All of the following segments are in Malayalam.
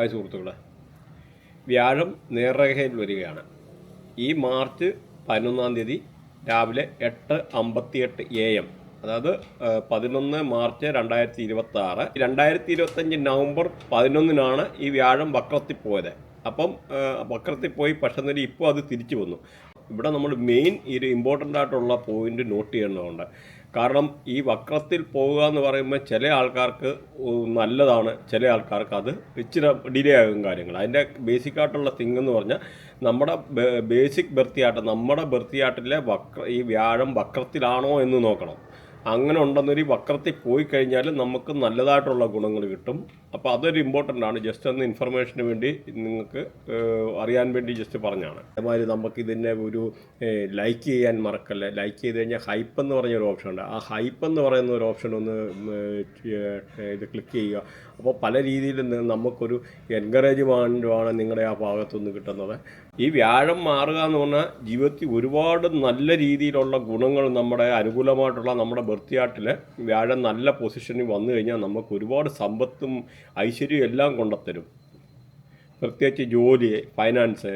ഹായ് സുഹൃത്തുക്കളെ, വ്യാഴം നേർരേഖയിൽ വരികയാണ്. ഈ മാർച്ച് 11-ാം തീയതി രാവിലെ 8:58 AM, അതായത് 11 മാർച്ച് 2026. 2025 നവംബർ 11-നാണ് ഈ വ്യാഴം വക്രത്തിൽ പോയത്. അപ്പം വക്രത്തിൽ പോയി, പക്ഷേ ഇപ്പോൾ അത് തിരിച്ചു വന്നു. ഇവിടെ നമ്മൾ മെയിൻ ഒരു ഇമ്പോർട്ടൻ്റ് ആയിട്ടുള്ള പോയിന്റ് നോട്ട് ചെയ്യേണ്ടതുണ്ട്. കാരണം ഈ വക്രത്തിൽ പോവുക എന്ന് പറയുമ്പോൾ ചില ആൾക്കാർക്ക് നല്ലതാണ്, ചില ആൾക്കാർക്ക് അത് ഇച്ചിരി ഡിലേ ആകും കാര്യങ്ങൾ. അതിൻ്റെ ബേസിക്കായിട്ടുള്ള തിങ് എന്ന് പറഞ്ഞാൽ നമ്മുടെ ബേസിക് ബർത്ത് ചാർട്ടിലെ ഈ വ്യാഴം വക്രത്തിലാണോ എന്ന് നോക്കണം. അങ്ങനെ ഉണ്ടെന്നൊരു വക്രത്തിൽ പോയി കഴിഞ്ഞാൽ നമുക്ക് നല്ലതായിട്ടുള്ള ഗുണങ്ങൾ കിട്ടും. അപ്പോൾ അതൊരു ഇമ്പോർട്ടൻ്റ് ആണ്. ജസ്റ്റ് ഒന്ന് ഇൻഫർമേഷന് വേണ്ടി നിങ്ങൾക്ക് അറിയാൻ വേണ്ടി ജസ്റ്റ് പറഞ്ഞാണ്. അതേമാതിരി നമുക്കിതിൻ്റെ ഒരു ലൈക്ക് ചെയ്യാൻ മറക്കല്ലേ. ലൈക്ക് ചെയ്ത് കഴിഞ്ഞാൽ ഹൈപ്പ് എന്ന് പറഞ്ഞൊരു ഓപ്ഷൻ ഉണ്ട്. ആ ഹൈപ്പ് എന്ന് പറയുന്ന ഒരു ഓപ്ഷൻ ഒന്ന് ഇത് ക്ലിക്ക് ചെയ്യുക. അപ്പോൾ പല രീതിയിൽ നമുക്കൊരു എൻകറേജ്മെൻറ്റുമാണ് നിങ്ങളുടെ ആ ഭാഗത്തുനിന്ന് കിട്ടുന്നത്. ഈ വ്യാഴം മാറുക എന്ന് പറഞ്ഞാൽ ജീവിതത്തിൽ ഒരുപാട് നല്ല രീതിയിലുള്ള ഗുണങ്ങൾ, നമ്മുടെ അനുകൂലമായിട്ടുള്ള നമ്മുടെ ബർത്ത് ചാർട്ടിൽ വ്യാഴം നല്ല പൊസിഷനിൽ വന്നു കഴിഞ്ഞാൽ നമുക്ക് ഒരുപാട് സമ്പത്തും ഐശ്വര്യവും എല്ലാം കൊണ്ടുത്തരും. പ്രത്യേകിച്ച് ജോലി, ഫൈനാൻസ്,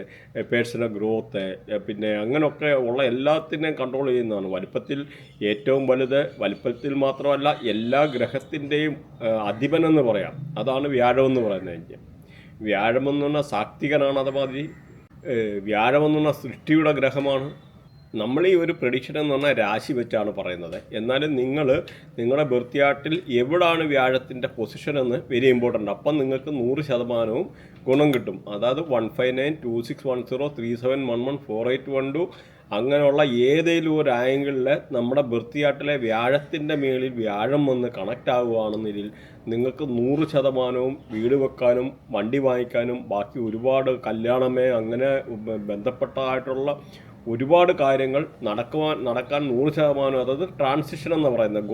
പേഴ്സണൽ ഗ്രോത്ത്, പിന്നെ അങ്ങനെയൊക്കെ ഉള്ള എല്ലാത്തിനെയും കൺട്രോൾ ചെയ്യുന്നതാണ്. വലിപ്പത്തിൽ ഏറ്റവും വലുത്, വലിപ്പത്തിൽ മാത്രമല്ല എല്ലാ ഗ്രഹത്തിൻ്റെയും അധിപനെന്ന് പറയാം. അതാണ് വ്യാഴമെന്ന് പറയുന്നത്. വ്യാഴമെന്ന് പറഞ്ഞാൽ സാത്വികനാണ്. അതുമാതിരി വ്യാഴമെന്ന് പറഞ്ഞാൽ സൃഷ്ടിയുടെ ഗ്രഹമാണ്. നമ്മൾ ഈ ഒരു പ്രഡിക്ഷൻ എന്ന് പറഞ്ഞാൽ രാശി വെച്ചാണ് പറയുന്നത്. എന്നാലും നിങ്ങളുടെ ബർത്ത് ചാർട്ടിൽ എവിടാണ് വ്യാഴത്തിൻ്റെ പൊസിഷൻ എന്ന് വെരി ഇമ്പോർട്ടൻ്റ്. അപ്പം നിങ്ങൾക്ക് 100% ഗുണം കിട്ടും. അതായത് 1592610371148112 അങ്ങനെയുള്ള ഏതെങ്കിലും ഒരു ആംഗിളിൽ നമ്മുടെ ബർത്ത് ചാർട്ടിലെ വ്യാഴത്തിൻ്റെ മേളിൽ വ്യാഴം വന്ന് കണക്റ്റ് ആവുകയാണെന്നതിൽ നിങ്ങൾക്ക് 100% വീട് വെക്കാനും വണ്ടി വാങ്ങിക്കാനും ബാക്കി ഒരുപാട് കല്യാണമേ അങ്ങനെ ബന്ധപ്പെട്ടതായിട്ടുള്ള ഒരുപാട് കാര്യങ്ങൾ നടക്കാൻ 100%. അതായത് ട്രാൻസിഷൻ എന്ന് പറയുന്നത്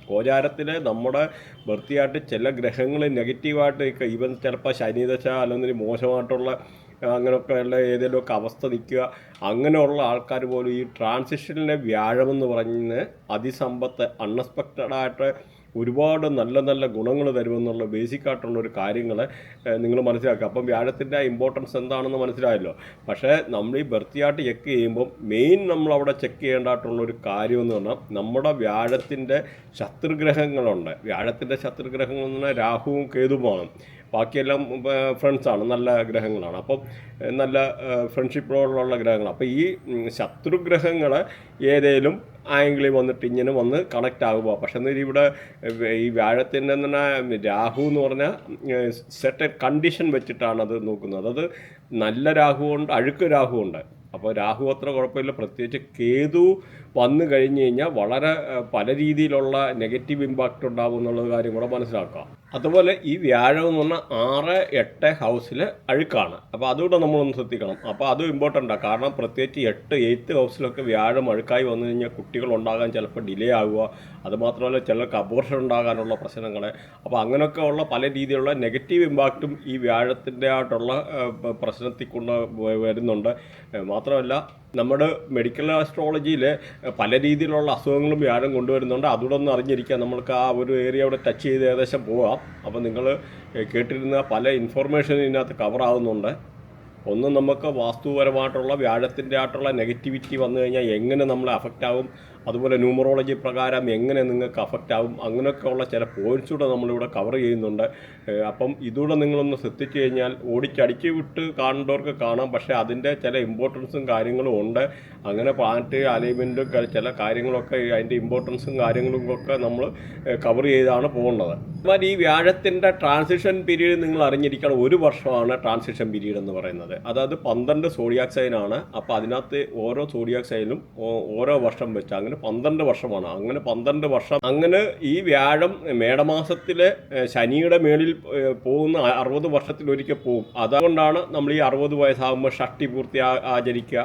ഗോചാരത്തിൽ നമ്മുടെ ബർത്ത് ചാർട്ടിൽ ചില ഗ്രഹങ്ങൾ നെഗറ്റീവായിട്ട് ഈവൻ ചിലപ്പോൾ ശനിദശ അല്ലെങ്കിൽ മോശമായിട്ടുള്ള അങ്ങനെയൊക്കെയുള്ള ഏതെങ്കിലുമൊക്കെ അവസ്ഥ നിൽക്കുക. അങ്ങനെയുള്ള ആൾക്കാർ പോലും ഈ ട്രാൻസിഷനിലെ വ്യാഴമെന്ന് പറഞ്ഞ് അതിസമ്പത്ത് അൺഎക്സ്പെക്റ്റഡായിട്ട് ഒരുപാട് നല്ല നല്ല ഗുണങ്ങൾ തരുമെന്നുള്ള ബേസിക്കായിട്ടുള്ളൊരു കാര്യങ്ങൾ നിങ്ങൾ മനസ്സിലാക്കുക. അപ്പം വ്യാഴത്തിൻ്റെ ഇമ്പോർട്ടൻസ് എന്താണെന്ന് മനസ്സിലായല്ലോ. പക്ഷേ നമ്മൾ ഈ ബർത്ത് ചാർട്ട് ചെക്ക് ചെയ്യുമ്പോൾ മെയിൻ നമ്മളവിടെ ചെക്ക് ചെയ്യേണ്ടതായിട്ടുള്ളൊരു കാര്യമെന്ന് പറഞ്ഞാൽ നമ്മുടെ വ്യാഴത്തിൻ്റെ ശത്രുഗ്രഹങ്ങളുണ്ട്. വ്യാഴത്തിൻ്റെ ശത്രുഗ്രഹങ്ങൾ എന്ന് പറഞ്ഞാൽ രാഹുവും കേതുവുമാണ്. ബാക്കിയെല്ലാം ഫ്രണ്ട്സാണ്, നല്ല ഗ്രഹങ്ങളാണ്. അപ്പം നല്ല ഫ്രണ്ട്ഷിപ്പോടുള്ള ഗ്രഹങ്ങൾ. അപ്പോൾ ഈ ശത്രുഗ്രഹങ്ങൾ ഏതേലും ആംഗിളിൽ വന്നിട്ട് ഇങ്ങനെ വന്ന് കണക്റ്റ് ആകുക. പക്ഷേ ഇവിടെ ഈ വ്യാഴത്തിൻ്റെ തന്നെ രാഹു എന്ന് പറഞ്ഞാൽ സെറ്റ് കണ്ടീഷൻ വെച്ചിട്ടാണ് അത് നോക്കുന്നത്. അത് നല്ല രാഹുവുണ്ട്, അഴുക്ക് രാഹുവുണ്ട്. അപ്പോൾ രാഹു അത്ര കുഴപ്പമില്ല. പ്രത്യേകിച്ച് കേതു വന്നു കഴിഞ്ഞ് കഴിഞ്ഞാൽ വളരെ പല രീതിയിലുള്ള നെഗറ്റീവ് ഇമ്പാക്റ്റ് ഉണ്ടാകും എന്നുള്ള കാര്യം കൂടെ മനസ്സിലാക്കാം. അതുപോലെ ഈ വ്യാഴം എന്ന് പറഞ്ഞാൽ 6-8 ഹൗസിൽ അഴുക്കാണ്. അപ്പോൾ അതുകൂടെ നമ്മളൊന്ന് ശ്രദ്ധിക്കണം. അപ്പോൾ അതും ഇമ്പോർട്ടൻ്റാണ്. കാരണം പ്രത്യേകിച്ച് 8th ഹൗസിലൊക്കെ വ്യാഴം അഴുക്കായി വന്നു കഴിഞ്ഞാൽ കുട്ടികൾ ഉണ്ടാകാൻ ചിലപ്പോൾ ഡിലേ ആവുക. അതുമാത്രമല്ല ചിലർക്ക് അബോർഷൻ ഉണ്ടാകാനുള്ള പ്രശ്നങ്ങൾ. അപ്പോൾ അങ്ങനെയൊക്കെ ഉള്ള പല രീതിയിലുള്ള നെഗറ്റീവ് ഇമ്പാക്റ്റും ഈ വ്യാഴത്തിൻ്റെ ആയിട്ടുള്ള പ്രശ്നത്തിൽ കൊണ്ട് വരുന്നുണ്ട്. മാത്രമല്ല നമ്മുടെ മെഡിക്കൽ ആസ്ട്രോളജിയിൽ പല രീതിയിലുള്ള അസുഖങ്ങളും വ്യാഴം കൊണ്ടുവരുന്നുണ്ട്. അതുകൂടെ ഒന്ന് അറിഞ്ഞിരിക്കുക. നമ്മൾക്ക് ആ ഒരു ഏരിയ അവിടെ ടച്ച് ചെയ്ത് ഏകദേശം പോവാം. അപ്പോൾ നിങ്ങൾ കേട്ടിരുന്ന പല ഇൻഫർമേഷനും ഇതിനകത്ത് കവറാകുന്നുണ്ട്. ഒന്ന്, നമുക്ക് വാസ്തുപരമായിട്ടുള്ള വ്യാഴത്തിൻ്റെ ആയിട്ടുള്ള നെഗറ്റിവിറ്റി വന്നു കഴിഞ്ഞാൽ എങ്ങനെ നമ്മളെ അഫക്റ്റ് ആകും, അതുപോലെ ന്യൂമറോളജി പ്രകാരം എങ്ങനെ നിങ്ങൾക്ക് അഫക്റ്റ് ആകും, അങ്ങനെയൊക്കെയുള്ള ചില പോയിൻറ്റ്സ് കൂടെ നമ്മളിവിടെ കവർ ചെയ്യുന്നുണ്ട്. അപ്പം ഇതുകൂടെ നിങ്ങളൊന്ന് ശ്രദ്ധിച്ചു കഴിഞ്ഞാൽ ഓടിച്ചടിച്ച് വിട്ട് കാണേണ്ടവർക്ക് കാണാം. പക്ഷേ അതിൻ്റെ ചില ഇമ്പോർട്ടൻസും കാര്യങ്ങളും ഉണ്ട്. അങ്ങനെ പ്ലാനറ്റ് അലൈൻമെൻറ്റും ചില കാര്യങ്ങളൊക്കെ അതിൻ്റെ ഇമ്പോർട്ടൻസും കാര്യങ്ങളും ഒക്കെ നമ്മൾ കവർ ചെയ്താണ് പോകേണ്ടത്. എന്നാൽ ഈ വ്യാഴത്തിൻ്റെ ട്രാൻസിഷൻ പീരീഡ് നിങ്ങൾ അറിഞ്ഞിരിക്കണം. 1 വർഷമാണ് ട്രാൻസിഷൻ പീരീഡ് എന്ന് പറയുന്നത്. അതായത് 12 സോഡിയാക് സൈനാണ്. അപ്പോൾ അതിനകത്ത് ഓരോ സോഡിയാക് സൈനും ഓരോ വർഷം വെച്ച് അങ്ങനെ 12 വർഷമാണ്. അങ്ങനെ 12 വർഷം അങ്ങനെ ഈ വ്യാഴം മേടമാസത്തിൽ ശനിയുടെ മേളിൽ പോകുന്ന 60 വർഷത്തിലൊരിക്കൽ പോകും. അതുകൊണ്ടാണ് നമ്മൾ ഈ 60 വയസ്സാകുമ്പോൾ ഷഷ്ടി പൂർത്തി ആചരിക്കുക.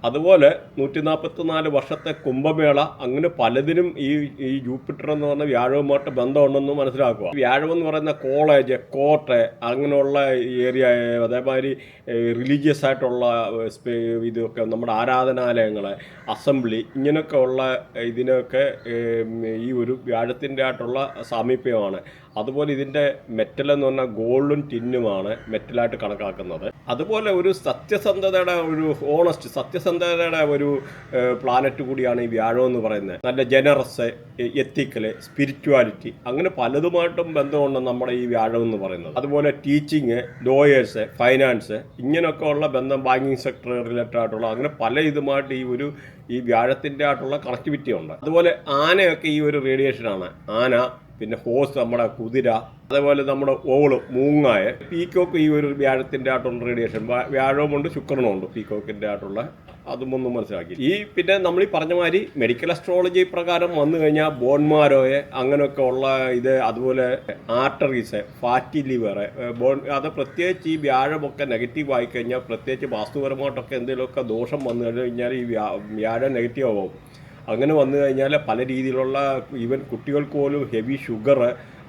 അതുപോലെ 144 വർഷത്തെ കുംഭമേള, അങ്ങനെ പലതിനും ഈ ജൂപ്പിറ്റർ എന്ന് പറഞ്ഞ വ്യാഴവുമായിട്ട് ബന്ധമുണ്ടെന്ന് മനസ്സിലാക്കുക. വ്യാഴം എന്ന് പറയുന്ന കോളേജ്, കോർട്ട്, അങ്ങനെയുള്ള ഏരിയ, അതേമാതിരി റിലീജിയസ് ആയിട്ടുള്ള ഇതൊക്കെ, നമ്മുടെ ആരാധനാലയങ്ങൾ, അസംബ്ലി, ഇങ്ങനെയൊക്കെ ഉള്ള ഇതിനൊക്കെ ഈ ഒരു വ്യാഴത്തിൻ്റെ ആയിട്ടുള്ള സാമീപ്യമാണ്. അതുപോലെ ഇതിൻ്റെ മെറ്റൽ എന്ന് പറഞ്ഞാൽ ഗോൾഡും ടിന്നുമാണ് മെറ്റലായിട്ട് കണക്കാക്കുന്നത്. അതുപോലെ ഒരു സത്യസന്ധതയുടെ, ഒരു ഓണസ്റ്റ് സത്യസന്ധതയുടെ ഒരു പ്ലാനറ്റ് കൂടിയാണ് ഈ വ്യാഴം എന്ന് പറയുന്നത്. നല്ല ജനറസ്, എത്തിക്കല്, സ്പിരിച്വാലിറ്റി, അങ്ങനെ പലതുമായിട്ടും ബന്ധമുണ്ട് നമ്മുടെ ഈ വ്യാഴം എന്ന് പറയുന്നത്. അതുപോലെ ടീച്ചിങ്, ലോയേഴ്സ്, ഫൈനാൻസ്, ഇങ്ങനെയൊക്കെ ഉള്ള ബന്ധം, ബാങ്കിങ് സെക്ടർ റിലേറ്റഡ് ആയിട്ടുള്ള, അങ്ങനെ പല ഇതുമായിട്ട് ഈ വ്യാഴത്തിൻ്റെ ആയിട്ടുള്ള കണക്ടിവിറ്റി ഉണ്ട്. അതുപോലെ ആനയൊക്കെ ഈ ഒരു റേഡിയേഷനാണ്. ആന, പിന്നെ ഹോസ്, നമ്മുടെ കുതിര, അതേപോലെ നമ്മുടെ ഓള്, മൂങ്ങായ, പീക്കോക്ക് ഈ ഒരു വ്യാഴത്തിൻ്റെ ആയിട്ടുള്ള റേഡിയേഷൻ. വ്യാഴവുമുണ്ട്, ശുക്രനുമുണ്ട് പീക്കോക്കിൻ്റെ ആയിട്ടുള്ള, അതും ഒന്നും മനസ്സിലാക്കി. പിന്നെ നമ്മൾ ഈ പറഞ്ഞ മാതിരി മെഡിക്കൽ അസ്ട്രോളജി പ്രകാരം വന്നു കഴിഞ്ഞാൽ ബോൺമാരോയെ, അങ്ങനെയൊക്കെ ഉള്ള ഇത്, അതുപോലെ ആർട്ടറീസ്, ഫാറ്റി ലിവർ, അത് പ്രത്യേകിച്ച് ഈ വ്യാഴമൊക്കെ നെഗറ്റീവ് ആയിക്കഴിഞ്ഞാൽ, പ്രത്യേകിച്ച് വാസ്തുപരമായിട്ടൊക്കെ എന്തെങ്കിലുമൊക്കെ ദോഷം വന്നു കഴിഞ്ഞാൽ ഈ വ്യാഴം നെഗറ്റീവ് ആവും. അങ്ങനെ വന്നു കഴിഞ്ഞാൽ പല രീതിയിലുള്ള, ഈവൻ കുട്ടികൾക്ക് പോലും ഹെവി ഷുഗർ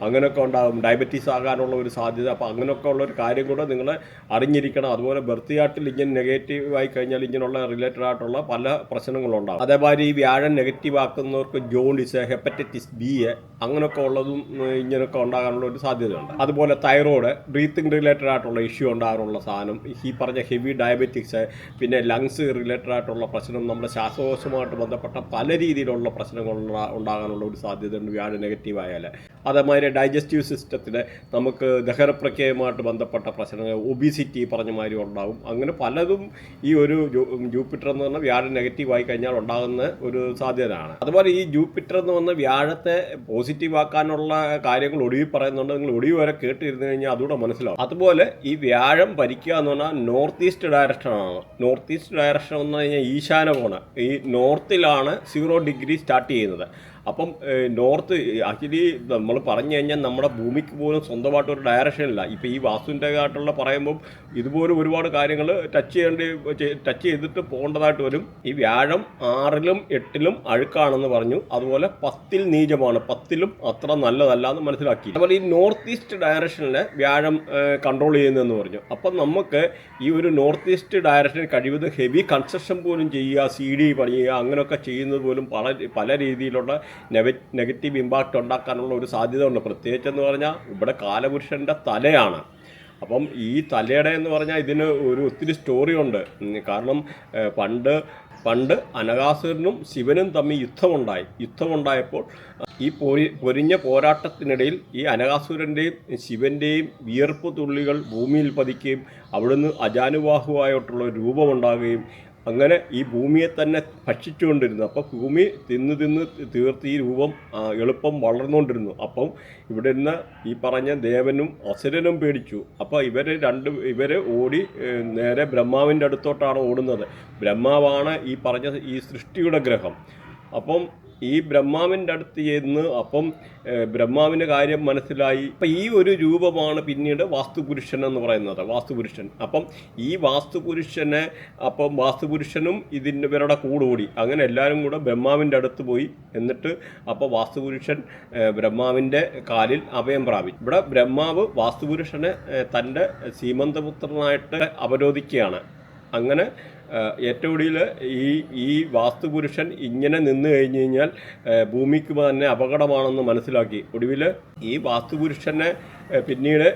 അങ്ങനെയൊക്കെ ഉണ്ടാകും, ഡയബറ്റീസ് ആകാനുള്ള ഒരു സാധ്യത. അപ്പോൾ അങ്ങനെയൊക്കെ ഉള്ളൊരു കാര്യം കൂടെ നിങ്ങൾ അറിഞ്ഞിരിക്കണം. അതുപോലെ ബർത്ത് ചാർട്ടിൽ ഇങ്ങനെ നെഗറ്റീവ് ആയി കഴിഞ്ഞാൽ ഇങ്ങനെയുള്ള റിലേറ്റഡ് ആയിട്ടുള്ള പല പ്രശ്നങ്ങളുണ്ടാകും. അതേമാതിരി ഈ വ്യാഴം നെഗറ്റീവ് ആക്കുന്നവർക്ക് ജോണ്ടിസ്, ഹെപ്പറ്റൈറ്റിസ് ബി, അങ്ങനെയൊക്കെ ഉള്ളതും ഇങ്ങനെയൊക്കെ ഉണ്ടാകാനുള്ള ഒരു സാധ്യതയുണ്ട്. അതുപോലെ തൈറോയ്ഡ്, ബ്രീത്തിങ് റിലേറ്റഡ് ആയിട്ടുള്ള ഇഷ്യൂ ഉണ്ടാകാനുള്ള സാധനം, ഈ പറഞ്ഞ ഹെവി ഡയബറ്റിക്സ്, പിന്നെ ലങ്സ് റിലേറ്റഡ് ആയിട്ടുള്ള പ്രശ്നം, നമ്മുടെ ശ്വാസകോശവുമായിട്ട് ബന്ധപ്പെട്ട പല രീതിയിലുള്ള പ്രശ്നങ്ങൾ ഉണ്ടാകാനുള്ള ഒരു സാധ്യതയുണ്ട് വ്യാഴം നെഗറ്റീവ് ആയാൽ. അതേമാതിരി ഡൈജസ്റ്റീവ് സിസ്റ്റത്തിൽ നമുക്ക് ദഹനപ്രക്രിയയുമായിട്ട് ബന്ധപ്പെട്ട പ്രശ്നങ്ങൾ, ഒബിസിറ്റി പറഞ്ഞ മാതിരി ഉണ്ടാകും. അങ്ങനെ പലതും ഈ ഒരു ജൂപ്പിറ്റർ എന്ന് പറഞ്ഞാൽ വ്യാഴം നെഗറ്റീവ് ആയി കഴിഞ്ഞാൽ ഉണ്ടാകുന്ന ഒരു സാധ്യതയാണ്. അതുപോലെ ഈ ജൂപ്പിറ്റർ എന്ന് പറഞ്ഞ വ്യാഴത്തെ പോസിറ്റീവ് ആക്കാനുള്ള കാര്യങ്ങൾ ഒടുവിൽ പറയുന്നുണ്ട്. നിങ്ങൾ ഒടുവിൽ വരെ കേട്ടിരുന്നു കഴിഞ്ഞാൽ അതുകൂടെ മനസ്സിലാവും. അതുപോലെ ഈ വ്യാഴം ഭരിക്കുക എന്ന് പറഞ്ഞാൽ നോർത്ത് ഈസ്റ്റ് ഡയറക്ഷനാണ്. നോർത്ത് ഈസ്റ്റ് ഡയറക്ഷൻ എന്ന് പറഞ്ഞാൽ ഈശാന കോണ്, ഈ നോർത്തിലാണ് 0 ഡിഗ്രി സ്റ്റാർട്ട് ചെയ്യുന്നത്. അപ്പം നോർത്ത് ആക്ച്വലി നമ്മൾ പറഞ്ഞു കഴിഞ്ഞാൽ നമ്മുടെ ഭൂമിക്ക് പോലും സ്വന്തമായിട്ടൊരു ഡയറക്ഷൻ ഇല്ല. ഇപ്പോൾ ഈ വാസ്തുവിൻ്റെ ആയിട്ടുള്ള പറയുമ്പം ഇതുപോലെ ഒരുപാട് കാര്യങ്ങൾ ടച്ച് ചെയ്തിട്ട് പോകേണ്ടതായിട്ട് വരും. ഈ വ്യാഴം 6ലും 8ലും അഴുക്കാണെന്ന് പറഞ്ഞു. അതുപോലെ 10ൽ നീചമാണ്, 10ലും അത്ര നല്ലതല്ല എന്ന് മനസ്സിലാക്കി. അതുപോലെ ഈ നോർത്ത് ഈസ്റ്റ് ഡയറക്ഷനിൽ വ്യാഴം കൺട്രോൾ ചെയ്യുന്നതെന്ന് പറഞ്ഞു. അപ്പം നമുക്ക് ഈ ഒരു നോർത്ത് ഈസ്റ്റ് ഡയറക്ഷനിൽ കഴിവതും ഹെവി കൺസ്ട്രക്ഷൻ പോലും ചെയ്യുക, CD പണിയുക, അങ്ങനെയൊക്കെ ചെയ്യുന്നത് പോലും പല രീതിയിലുള്ള നെഗറ്റീവ് ഇമ്പാക്റ്റ് ഉണ്ടാക്കാനുള്ള ഒരു സാധ്യത ഉണ്ട്. പ്രത്യേകിച്ചെന്ന് പറഞ്ഞാൽ ഇവിടെ കാലപുരുഷൻ്റെ തലയാണ്. അപ്പം ഈ തലയുടെ എന്ന് പറഞ്ഞാൽ ഇതിന് ഒത്തിരി സ്റ്റോറി ഉണ്ട്. കാരണം പണ്ട് അനഘാസുരനും ശിവനും തമ്മിൽ യുദ്ധമുണ്ടായപ്പോൾ ഈ പൊരിഞ്ഞ പോരാട്ടത്തിനിടയിൽ ഈ അനഘാസുരൻ്റെയും ശിവൻ്റെയും വിയർപ്പ് തുള്ളികൾ ഭൂമിയിൽ പതിക്കുകയും അവിടുന്ന് അജാനുബാഹുവായിട്ടുള്ള രൂപമുണ്ടാകുകയും അങ്ങനെ ഈ ഭൂമിയെ തന്നെ ഭക്ഷിച്ചുകൊണ്ടിരുന്നു. അപ്പോൾ ഭൂമി തിന്ന് തീർത്ത് ഈ രൂപം എളുപ്പം വളർന്നുകൊണ്ടിരുന്നു. അപ്പം ഇവിടെ നിന്ന് ഈ പറഞ്ഞ ദേവനും അസുരനും പേടിച്ചു. അപ്പോൾ ഇവരെ ഓടി നേരെ ബ്രഹ്മാവിൻ്റെ അടുത്തോട്ടാണ് ഓടുന്നത്. ബ്രഹ്മാവാണ് ഈ പറഞ്ഞ ഈ സൃഷ്ടിയുടെ ഗ്രഹം. അപ്പം ഈ ബ്രഹ്മാവിൻ്റെ അടുത്ത് ചെന്ന് അപ്പം ബ്രഹ്മാവിൻ്റെ കാര്യം മനസ്സിലായി. അപ്പം ഈ ഒരു രൂപമാണ് പിന്നീട് വാസ്തുപുരുഷൻ എന്ന് പറയുന്നത്, വാസ്തുപുരുഷൻ. അപ്പം ഈ വാസ്തുപുരുഷനും ഇവരുടെ കൂടി അങ്ങനെ എല്ലാവരും കൂടെ ബ്രഹ്മാവിൻ്റെ അടുത്ത് പോയി. എന്നിട്ട് അപ്പോൾ വാസ്തുപുരുഷൻ ബ്രഹ്മാവിൻ്റെ കാലിൽ അഭയം പ്രാപിച്ചു. ഇവിടെ ബ്രഹ്മാവ് വാസ്തുപുരുഷനെ തൻ്റെ സീമന്തപുത്രനായിട്ട് അവരോധിക്കുകയാണ്. അങ്ങനെ ഏറ്റവും കൂടുതൽ ഈ വാസ്തുപുരുഷൻ ഇങ്ങനെ നിന്ന് കഴിഞ്ഞ് കഴിഞ്ഞാൽ ഭൂമിക്ക് തന്നെ അപകടമാണെന്ന് മനസ്സിലാക്കി. ഒടുവിൽ ഈ വാസ്തുപുരുഷനെ പിന്നീട്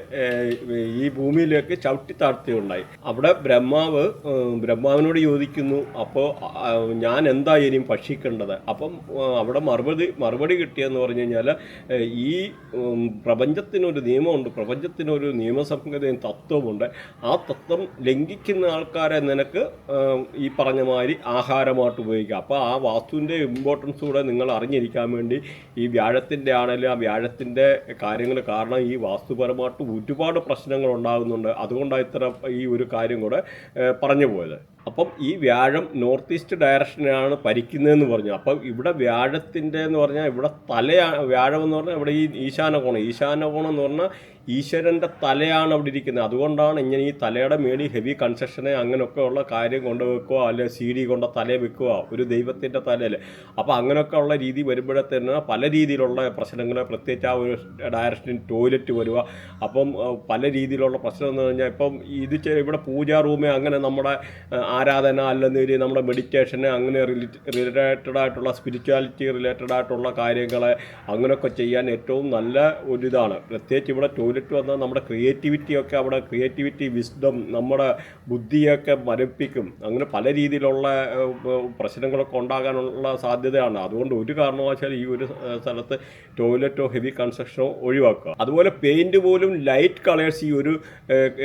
ഈ ഭൂമിയിലേക്ക് ചവിട്ടി താഴ്ത്തുകയുണ്ടായി. അവിടെ ബ്രഹ്മാവിനോട് ചോദിക്കുന്നു, അപ്പോൾ ഞാൻ എന്താ ഇനിയും ഭക്ഷിക്കേണ്ടത്? അപ്പം അവിടെ മറുപടി കിട്ടിയെന്ന് പറഞ്ഞു കഴിഞ്ഞാൽ ഈ പ്രപഞ്ചത്തിനൊരു നിയമമുണ്ട്, പ്രപഞ്ചത്തിനൊരു നിയമസംഹിതയും തത്വമുണ്ട്. ആ തത്വം ലംഘിക്കുന്ന ആൾക്കാരെ നിനക്ക് ഈ പറഞ്ഞ മാതിരി ആഹാരമായിട്ട് ഉപയോഗിക്കുക. അപ്പോൾ ആ വാസ്തുവിൻ്റെ ഇമ്പോർട്ടൻസ് കൂടെ നിങ്ങൾ അറിഞ്ഞിരിക്കാൻ വേണ്ടി ഈ വ്യാഴത്തിൻ്റെ ആണെങ്കിലും ആ വ്യാഴത്തിൻ്റെ കാര്യങ്ങൾ കാരണം ഈ വാസ്തുപരമായിട്ട് ഒരുപാട് പ്രശ്നങ്ങൾ ഉണ്ടാകുന്നുണ്ട്. അതുകൊണ്ടാണ് ഇത്ര ഈ ഒരു കാര്യം കൂടെ പറഞ്ഞു പോയത്. അപ്പം ഈ വ്യാഴം നോർത്ത് ഈസ്റ്റ് ഡയറക്ഷനാണ് ഭരിക്കുന്നതെന്ന് പറഞ്ഞു. അപ്പം ഇവിടെ വ്യാഴത്തിൻ്റെ എന്ന് പറഞ്ഞാൽ ഇവിടെ തലയാണ് വ്യാഴം എന്ന് പറഞ്ഞാൽ ഇവിടെ ഈ ഈശാനകോണം എന്ന് പറഞ്ഞാൽ ഈശ്വരൻ്റെ തലയാണ് അവിടെ ഇരിക്കുന്നത്. അതുകൊണ്ടാണ് ഇങ്ങനെ ഈ തലയുടെ മേളിൽ ഹെവി കൺസ്ട്രക്ഷനെ അങ്ങനെയൊക്കെ ഉള്ള കാര്യം കൊണ്ട് വെക്കുക, അല്ലെങ്കിൽ CD കൊണ്ട് തലയിൽ വെക്കുക ഒരു ദൈവത്തിൻ്റെ തലയിൽ. അപ്പോൾ അങ്ങനെയൊക്കെ ഉള്ള രീതി വരുമ്പോഴത്തേന് പല രീതിയിലുള്ള പ്രശ്നങ്ങൾ, പ്രത്യേകിച്ച് ആ ഒരു ഡയറക്ഷനിൽ ടോയ്ലറ്റ് വരിക. അപ്പം പല രീതിയിലുള്ള പ്രശ്നം എന്ന് പറഞ്ഞാൽ ഇപ്പം ഇത് ഇവിടെ പൂജാ റൂമ് അങ്ങനെ നമ്മുടെ ആരാധന അല്ലെങ്കിൽ നമ്മുടെ മെഡിറ്റേഷന് അങ്ങനെ റിലേറ്റഡ് ആയിട്ടുള്ള സ്പിരിച്വാലിറ്റി റിലേറ്റഡ് ആയിട്ടുള്ള കാര്യങ്ങൾ അങ്ങനെയൊക്കെ ചെയ്യാൻ ഏറ്റവും നല്ല ഒരിതാണ്. പ്രത്യേകിച്ച് ഇവിടെ ടോയ്ലറ്റ് വന്നാൽ നമ്മുടെ ക്രിയേറ്റിവിറ്റിയൊക്കെ അവിടെ വിസ്ഡം നമ്മുടെ ബുദ്ധിയൊക്കെ മരപ്പിക്കും. അങ്ങനെ പല രീതിയിലുള്ള പ്രശ്നങ്ങളൊക്കെ ഉണ്ടാകാനുള്ള സാധ്യതയാണ്. അതുകൊണ്ട് ഒരു കാരണവശാലും ഈ ഒരു സ്ഥലത്ത് ടോയ്ലറ്റോ ഹെവി കൺസ്ട്രക്ഷനോ ഒഴിവാക്കുക. അതുപോലെ പെയിൻറ്റ് പോലും ലൈറ്റ് കളേഴ്സ് ഈ ഒരു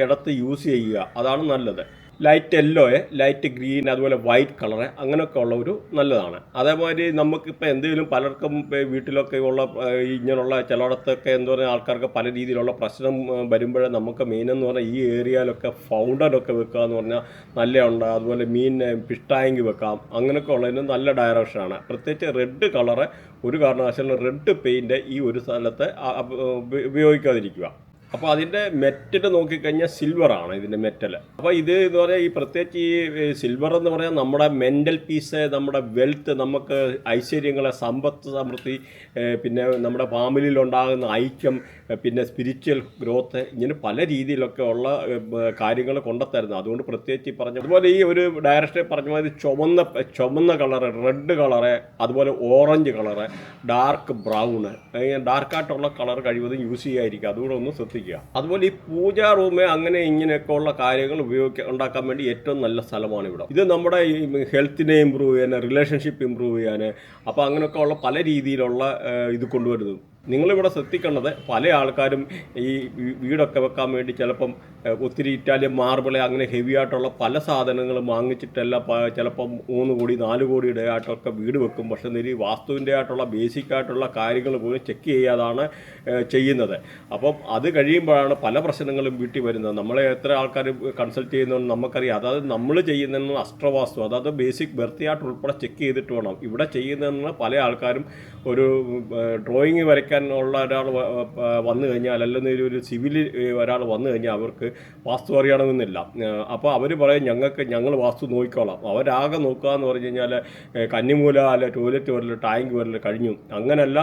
ഇടത്ത് യൂസ് ചെയ്യുക, അതാണ് നല്ലത്. ലൈറ്റ് യെല്ലോ, ലൈറ്റ് ഗ്രീൻ, അതുപോലെ വൈറ്റ് കളറ് അങ്ങനെയൊക്കെ ഉള്ള ഒരു നല്ലതാണ്. അതേമാതിരി നമുക്കിപ്പോൾ എന്തെങ്കിലും പലർക്കും വീട്ടിലൊക്കെ ഉള്ള ഇങ്ങനെയുള്ള ചിലയിടത്തൊക്കെ എന്താ പറയുക ആൾക്കാർക്ക് പല രീതിയിലുള്ള പ്രശ്നം വരുമ്പോഴേ നമുക്ക് മെയിനെന്ന് പറഞ്ഞാൽ ഈ ഏരിയയിലൊക്കെ ഫൗണ്ടനൊക്കെ വെക്കുക എന്ന് പറഞ്ഞാൽ നല്ലതുണ്ട്. അതുപോലെ ഫിഷ് ടാങ്ക് വെക്കാം, അങ്ങനെയൊക്കെ ഉള്ളതിന് നല്ല ഡയറക്ഷനാണ്. പ്രത്യേകിച്ച് റെഡ് കളറ് ഒരു കാരണവശാലും റെഡ് പെയിൻറ്റ് ഈ ഒരു സ്ഥലത്ത് ഉപയോഗിക്കാതിരിക്കുക. അപ്പോൾ അതിൻ്റെ മെറ്റൽ നോക്കിക്കഴിഞ്ഞാൽ സിൽവറാണ് ഇതിൻ്റെ മെറ്റൽ. അപ്പോൾ ഇത് എന്ന് പറയാൻ ഈ പ്രത്യേകിച്ച് ഈ സിൽവർ എന്ന് പറയാൻ നമ്മുടെ മെൻ്റൽ പീസ്, നമ്മുടെ വെൽത്ത്, നമുക്ക് ഐശ്വര്യങ്ങളെ, സമ്പത്ത് സമൃദ്ധി, പിന്നെ നമ്മുടെ ഫാമിലിയിലുണ്ടാകുന്ന ഐക്യം, പിന്നെ സ്പിരിച്വൽ ഗ്രോത്ത്, ഇങ്ങനെ പല രീതിയിലൊക്കെ ഉള്ള കാര്യങ്ങൾ കൊണ്ടുത്തരുന്നത്. അതുകൊണ്ട് പ്രത്യേകിച്ച് പറഞ്ഞ അതുപോലെ ഈ ഒരു ഡയറക്ഷനെ പറഞ്ഞ മാതിരി ചുമന്ന കളറ്, റെഡ് കളറ്, അതുപോലെ ഓറഞ്ച് കളറ്, ഡാർക്ക് ബ്രൗണ്, ഡാർക്കായിട്ടുള്ള കളർ കഴിവതും യൂസ് ചെയ്യാതിരിക്കുക. അതുകൂടെ ഒന്ന് ശ്രദ്ധിക്കുക. അതുപോലെ ഈ പൂജാ റൂമ് അങ്ങനെ ഇങ്ങനെയൊക്കെ ഉള്ള കാര്യങ്ങൾ ഉണ്ടാക്കാൻ വേണ്ടി ഏറ്റവും നല്ല സ്ഥലമാണ് ഇവിടെ. ഇത് നമ്മുടെ ഈ ഹെൽത്തിനെ ഇമ്പ്രൂവ് ചെയ്യാൻ, റിലേഷൻഷിപ്പ് ഇമ്പ്രൂവ് ചെയ്യാൻ, അപ്പോൾ അങ്ങനെയൊക്കെ ഉള്ള പല രീതിയിലുള്ള ഇത് കൊണ്ടുവരുന്നത്. നിങ്ങളിവിടെ ശ്രദ്ധിക്കേണ്ടത് പല ആൾക്കാരും ഈ വീടൊക്കെ വെക്കാൻ വേണ്ടി ചിലപ്പം ഒത്തിരി ഇറ്റാലിയൻ മാർബിള് അങ്ങനെ ഹെവി ആയിട്ടുള്ള പല സാധനങ്ങളും വാങ്ങിച്ചിട്ടെല്ലാം ചിലപ്പം 3 കോടി 4 കോടിയുടെ ആയിട്ടൊക്കെ വീട് വെക്കും. പക്ഷേ ഈ വാസ്തുവിൻ്റെ ആയിട്ടുള്ള ബേസിക് ആയിട്ടുള്ള കാര്യങ്ങൾ പോലും ചെക്ക് ചെയ്യാതാണ് ചെയ്യുന്നത്. അപ്പം അത് കഴിയുമ്പോഴാണ് പല പ്രശ്നങ്ങളും വീട്ടിൽ വരുന്നത്. നമ്മളെ എത്ര ആൾക്കാർ കൺസൾട്ട് ചെയ്യുന്നതെന്ന് നമുക്കറിയാം. അതായത് നമ്മൾ ചെയ്യുന്നതെന്ന് അസ്ട്രവാസ്തു, അതായത് ബേസിക് ബർത്തിയായിട്ട് ഉൾപ്പെടെ ചെക്ക് ചെയ്തിട്ട് വേണം. ഇവിടെ ചെയ്യുന്നതെന്ന് പല ആൾക്കാരും ഒരു ഡ്രോയിങ് വരയ്ക്കാൻ ഉള്ള ഒരാൾ വന്നു കഴിഞ്ഞാൽ, അല്ലെങ്കിൽ ഒരു സിവിൽ ഒരാൾ വന്നു കഴിഞ്ഞാൽ അവർക്ക് വാസ്തു അറിയണമെന്നില്ല. അപ്പോൾ അവർ പറയും ഞങ്ങൾ വാസ്തു നോക്കിക്കോളാം. അവരാകെ നോക്കുക എന്ന് പറഞ്ഞു കഴിഞ്ഞാൽ കന്നിമൂല, അല്ലെ ടോയ്ലറ്റ് വരൽ, ടാങ്ക് വരൽ കഴിഞ്ഞു. അങ്ങനെയല്ല,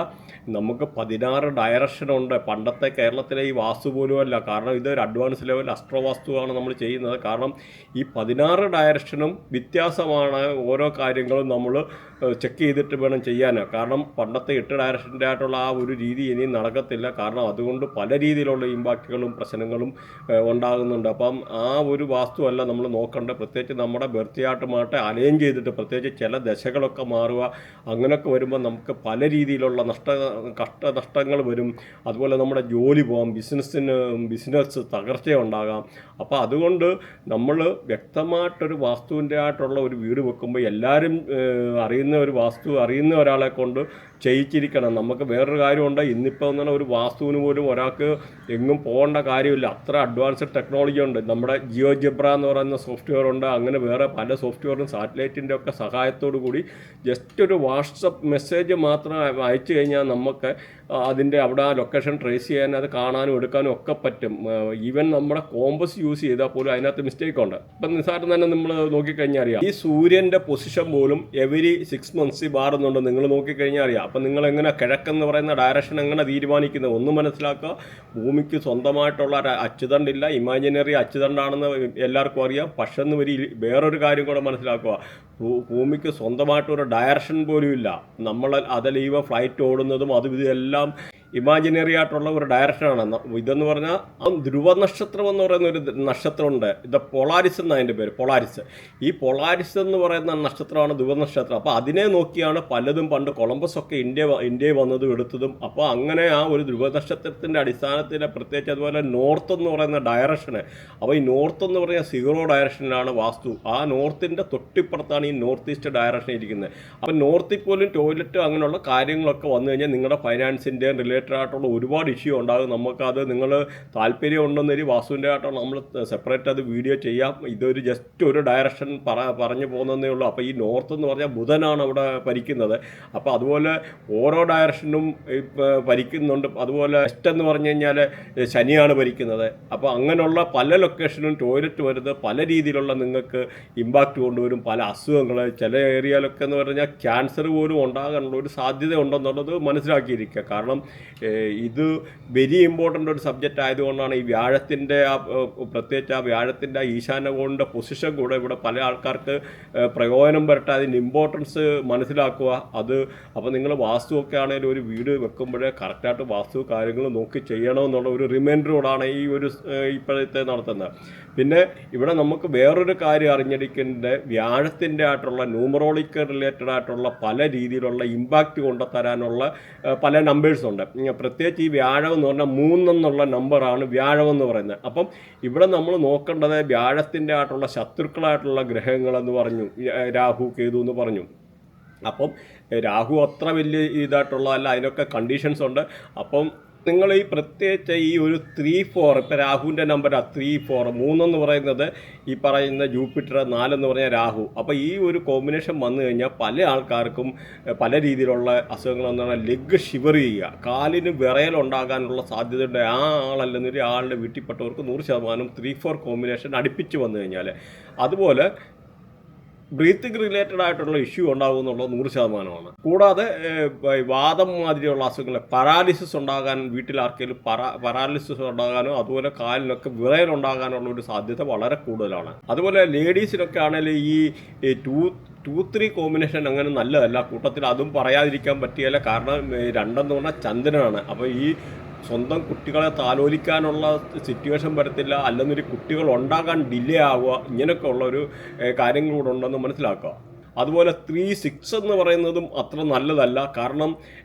നമുക്ക് 16 ഡയറക്ഷനുണ്ട്. പണ്ടത്തെ കേരളത്തിലെ ഈ വാസ്തു പോലും അല്ല. കാരണം ഇതൊരു അഡ്വാൻസ് ലെവൽ അസ്ട്രോവാസ്തുവാണ് നമ്മൾ ചെയ്യുന്നത്. കാരണം ഈ 16 ഡയറക്ഷനും വ്യത്യാസമാണ്. ഓരോ കാര്യങ്ങളും നമ്മൾ ചെക്ക് ചെയ്തിട്ട് വേണം ചെയ്യാൻ. കാരണം പണ്ടത്തെ 8 ഡയറക്ഷൻ്റെ ആയിട്ടുള്ള ആ ഒരു രീതി ഇനിയും നടക്കത്തില്ല. കാരണം അതുകൊണ്ട് പല രീതിയിലുള്ള ഇമ്പാക്റ്റുകളും പ്രശ്നങ്ങളും ഉണ്ടാകുന്നുണ്ട്. അപ്പം ആ ഒരു വാസ്തുവല്ല നമ്മൾ നോക്കേണ്ടത്. പ്രത്യേകിച്ച് നമ്മുടെ ബർത്തിയായിട്ടുമായിട്ട് അലൈൻ ചെയ്തിട്ട്, പ്രത്യേകിച്ച് ചില ദശകളൊക്കെ മാറുക, അങ്ങനെയൊക്കെ വരുമ്പോൾ നമുക്ക് പല രീതിയിലുള്ള കഷ്ടനഷ്ടങ്ങൾ വരും. അതുപോലെ നമ്മുടെ ജോലി പോകാം, ബിസിനസ് തകർച്ചയുണ്ടാകാം. അപ്പോൾ അതുകൊണ്ട് നമ്മൾ വ്യക്തമായിട്ടൊരു വാസ്തുവിൻ്റെ ആയിട്ടുള്ള ഒരു വീട് വെക്കുമ്പോൾ എല്ലാവരും അറിയുന്ന ഒരു വാസ്തു അറിയുന്ന ഒരാളെ കൊണ്ട് ചെയ്യിച്ചിരിക്കണം. നമുക്ക് വേറൊരു കാര്യമുണ്ട്, ഇന്നിപ്പോൾ എന്ന് പറഞ്ഞാൽ ഒരു വാസ്തുവിന് പോലും ഒരാൾക്ക് എങ്ങും പോകേണ്ട കാര്യമില്ല. അത്ര അഡ്വാൻസ്ഡ് ടെക്നോളജി ഉണ്ട്. നമ്മുടെ ജിയോജെബ്ര എന്ന് പറയുന്ന സോഫ്റ്റ്വെയർ ഉണ്ട്. അങ്ങനെ വേറെ പല സോഫ്റ്റ്വെയറും സാറ്റലൈറ്റിൻ്റെ ഒക്കെ സഹായത്തോടു കൂടി ജസ്റ്റ് ഒരു വാട്സപ്പ് മെസ്സേജ് മാത്രം അയച്ചു കഴിഞ്ഞാൽ നമുക്ക് അതിൻ്റെ അവിടെ ആ ലൊക്കേഷൻ ട്രേസ് ചെയ്യാൻ, അത് കാണാനും എടുക്കാനും ഒക്കെ പറ്റും. ഈവൻ നമ്മുടെ കോമ്പസ് യൂസ് ചെയ്താൽ പോലും അതിനകത്ത് മിസ്റ്റേക്ക് ഉണ്ട്. ഇപ്പം നിസ്സാരം തന്നെ നമ്മൾ നോക്കിക്കഴിഞ്ഞാൽ അറിയാം. ഈ സൂര്യൻ്റെ പൊസിഷൻ പോലും എവരി 6 months മാറുന്നുണ്ട്. നിങ്ങൾ നോക്കിക്കഴിഞ്ഞാൽ അറിയാം. അപ്പം നിങ്ങൾ എങ്ങനെ കിഴക്കെന്ന് പറയുന്ന ഡയറക്ഷൻ എങ്ങനെ തീരുമാനിക്കുന്നത് ഒന്ന് മനസ്സിലാക്കുക. ഭൂമിക്ക് സ്വന്തമായിട്ടുള്ള അച്ചുതണ്ടില്ല, ഇമാജിനറി അച്ചുതണ്ടാണെന്ന് എല്ലാവർക്കും അറിയാം. പക്ഷെ വേറൊരു കാര്യം കൂടെ മനസ്സിലാക്കുക. ഭൂമിക്ക് സ്വന്തമായിട്ടൊരു ഡയറക്ഷൻ പോലും ഇല്ല. നമ്മൾ അതിൽ ഫ്ലൈറ്റ് ഓടുന്നതും അതും ഇതെല്ലാം ഇമാജിനറി ആയിട്ടുള്ള ഒരു ഡയറക്ഷനാണ്. ഇതെന്ന് പറഞ്ഞാൽ ധ്രുവ നക്ഷത്രം എന്ന് പറയുന്ന ഒരു നക്ഷത്രമുണ്ട്. ഇത് പൊളാരിസ് എന്നാണ് അതിൻ്റെ പേര്, പൊളാരിസ്. ഈ പൊളാരിസ് എന്ന് പറയുന്ന നക്ഷത്രമാണ് ധ്രുവ നക്ഷത്രം. അപ്പോൾ അതിനെ നോക്കിയാണ് പലതും പണ്ട് കൊളംബസ് ഒക്കെ ഇന്ത്യയിൽ വന്നതും എടുത്തതും. അപ്പോൾ അങ്ങനെ ആ ഒരു ധ്രുവ നക്ഷത്രത്തിൻ്റെ അടിസ്ഥാനത്തിൽ പ്രത്യേകിച്ച് അതുപോലെ നോർത്ത് എന്ന് പറയുന്ന ഡയറക്ഷന്. അപ്പോൾ ഈ നോർത്ത് എന്ന് പറയുന്ന 0 ഡയറക്ഷനിലാണ് വാസ്തു. ആ നോർത്തിൻ്റെ തൊട്ടിപ്പുറത്താണ് ഈ നോർത്ത് ഈസ്റ്റ് ഡയറക്ഷൻ ഇരിക്കുന്നത്. അപ്പോൾ നോർത്തിൽ പോലും ടോയ്ലറ്റ് അങ്ങനെയുള്ള കാര്യങ്ങളൊക്കെ വന്നു കഴിഞ്ഞാൽ നിങ്ങളുടെ ഫൈനാൻസിൻ്റെയും റിലേറ്റഡ് ആയിട്ടുള്ള ഒരുപാട് ഇഷ്യൂ ഉണ്ടാകും. നമുക്കത് നിങ്ങൾ താല്പര്യം ഉണ്ടെന്നൊരു വാസ്തുവിൻ്റെ ആയിട്ടാണ് നമ്മൾ സെപ്പറേറ്റ് അത് വീഡിയോ ചെയ്യാം. ഇതൊരു ജസ്റ്റ് ഒരു ഡയറക്ഷൻ പറഞ്ഞു പോകുന്നതേ ഉള്ളൂ. അപ്പോൾ ഈ നോർത്ത് എന്ന് പറഞ്ഞാൽ ബുധനാണ് അവിടെ ഭരിക്കുന്നത്. അപ്പോൾ അതുപോലെ ഓരോ ഡയറക്ഷനും ഭരിക്കുന്നുണ്ട്. അതുപോലെ വെസ്റ്റ് എന്ന് പറഞ്ഞു കഴിഞ്ഞാൽ ശനിയാണ് ഭരിക്കുന്നത്. അപ്പോൾ അങ്ങനെയുള്ള പല ലൊക്കേഷനും ടോയ്ലറ്റ് വരുന്നത് പല രീതിയിലുള്ള നിങ്ങൾക്ക് ഇമ്പാക്റ്റ് കൊണ്ടുവരും. പല അസുഖങ്ങൾ ചില ഏരിയയിലൊക്കെ എന്ന് പറഞ്ഞാൽ ക്യാൻസർ പോലും ഉണ്ടാകാനുള്ള ഒരു സാധ്യത ഉണ്ടെന്നുള്ളത് മനസ്സിലാക്കിയിരിക്കുക. കാരണം ഇത് വെരി ഇമ്പോർട്ടൻ്റ് ഒരു സബ്ജക്റ്റ് ആയതുകൊണ്ടാണ് ഈ വ്യാഴത്തിൻ്റെ പ്രത്യേകിച്ച് ആ വ്യാഴത്തിൻ്റെ ഈശാനകോണിൻ്റെ പൊസിഷൻ കൂടെ ഇവിടെ പല ആൾക്കാർക്ക് പ്രയോജനം വരട്ടെ, അതിൻ്റെ ഇമ്പോർട്ടൻസ് മനസ്സിലാക്കുക. അത് അപ്പോൾ നിങ്ങൾ വാസ്തുവൊക്കെ ആണെങ്കിലും ഒരു വീട് വെക്കുമ്പോഴേ കറക്റ്റായിട്ട് വാസ്തു കാര്യങ്ങൾ നോക്കി ചെയ്യണമെന്നുള്ള ഒരു റിമൈൻഡറോടാണ് ഈ ഒരു ഇപ്പോഴത്തെ നടത്തുന്നത്. പിന്നെ ഇവിടെ നമുക്ക് വേറൊരു കാര്യം അറിഞ്ഞിരിക്കേണ്ടത് വ്യാഴത്തിൻ്റെ ആയിട്ടുള്ള ന്യൂമറോളിക്കൽ റിലേറ്റഡ് ആയിട്ടുള്ള പല രീതിയിലുള്ള ഇമ്പാക്റ്റ് കൊണ്ടുതരാനുള്ള പല നമ്പേഴ്സുണ്ട്. പ്രത്യേകിച്ച് ഈ വ്യാഴം എന്ന് പറഞ്ഞാൽ 3 എന്നുള്ള നമ്പറാണ് വ്യാഴം എന്ന് പറയുന്നത്. അപ്പം ഇവിടെ നമ്മൾ നോക്കേണ്ടത് വ്യാഴത്തിൻ്റെ ആയിട്ടുള്ള ശത്രുക്കളായിട്ടുള്ള ഗ്രഹങ്ങളെന്ന് പറഞ്ഞു, രാഹു കേതു എന്ന് പറഞ്ഞു. അപ്പം രാഹു അത്ര വലിയ ഇതായിട്ടുള്ളതല്ല, അതിനൊക്കെ കണ്ടീഷൻസ് ഉണ്ട്. അപ്പം നിങ്ങൾ ഈ പ്രത്യേകിച്ച് ഈ ഒരു 3-4 ഇപ്പോൾ രാഹുവിൻ്റെ നമ്പർ 3-4 3 എന്ന് പറയുന്നത് ഈ പറയുന്ന ജൂപ്പിറ്റർ, 4 എന്ന് പറഞ്ഞാൽ രാഹു. അപ്പോൾ ഈ ഒരു കോമ്പിനേഷൻ വന്നു കഴിഞ്ഞാൽ പല ആൾക്കാർക്കും പല രീതിയിലുള്ള അസുഖങ്ങളെന്ന് പറഞ്ഞാൽ ലെഗ് ഷിവർ ചെയ്യുക, കാലിന് വിറയലുണ്ടാകാനുള്ള സാധ്യതയുണ്ട്. ആ ആളല്ലെന്നൊരു ആളുടെ വീട്ടിൽപ്പെട്ടവർക്ക് 100% 3-4 കോമ്പിനേഷൻ അടുപ്പിച്ച് വന്നു കഴിഞ്ഞാൽ. അതുപോലെ ബ്രീത്തിങ് റിലേറ്റഡ് ആയിട്ടുള്ള ഇഷ്യൂ ഉണ്ടാകുമെന്നുള്ളത് 100%. കൂടാതെ വാദം മാതിരിയുള്ള അസുഖങ്ങൾ, പരാലിസിസ് ഉണ്ടാകാൻ, വീട്ടിൽ ആർക്കെങ്കിലും പരാലിസിസ് ഉണ്ടാകാനോ അതുപോലെ കാലിനൊക്കെ വിറയലുണ്ടാകാനുള്ള ഒരു സാധ്യത വളരെ കൂടുതലാണ്. അതുപോലെ ലേഡീസിനൊക്കെ ആണെങ്കിൽ ഈ 2-3 കോമ്പിനേഷൻ അങ്ങനെ നല്ലതല്ല. കൂട്ടത്തിൽ അതും പറയാതിരിക്കാൻ പറ്റിയല്ല. കാരണം 2 എന്ന് പറഞ്ഞാൽ ചന്ദ്രനാണ്. അപ്പോൾ ഈ സ്വന്തം കുട്ടികളെ താലോലിക്കാനുള്ള സിറ്റുവേഷൻ വരത്തില്ല, അല്ലെന്നൊരു കുട്ടികൾ ഉണ്ടാകാൻ ഡിലേ ആവുക, ഇങ്ങനെയൊക്കെ ഉള്ളൊരു കാര്യങ്ങളൂടെ ഉണ്ടെന്ന് മനസ്സിലാക്കുക. അതുപോലെ 3-6 എന്ന് പറയുന്നതും അത്ര നല്ലതല്ല. കാരണം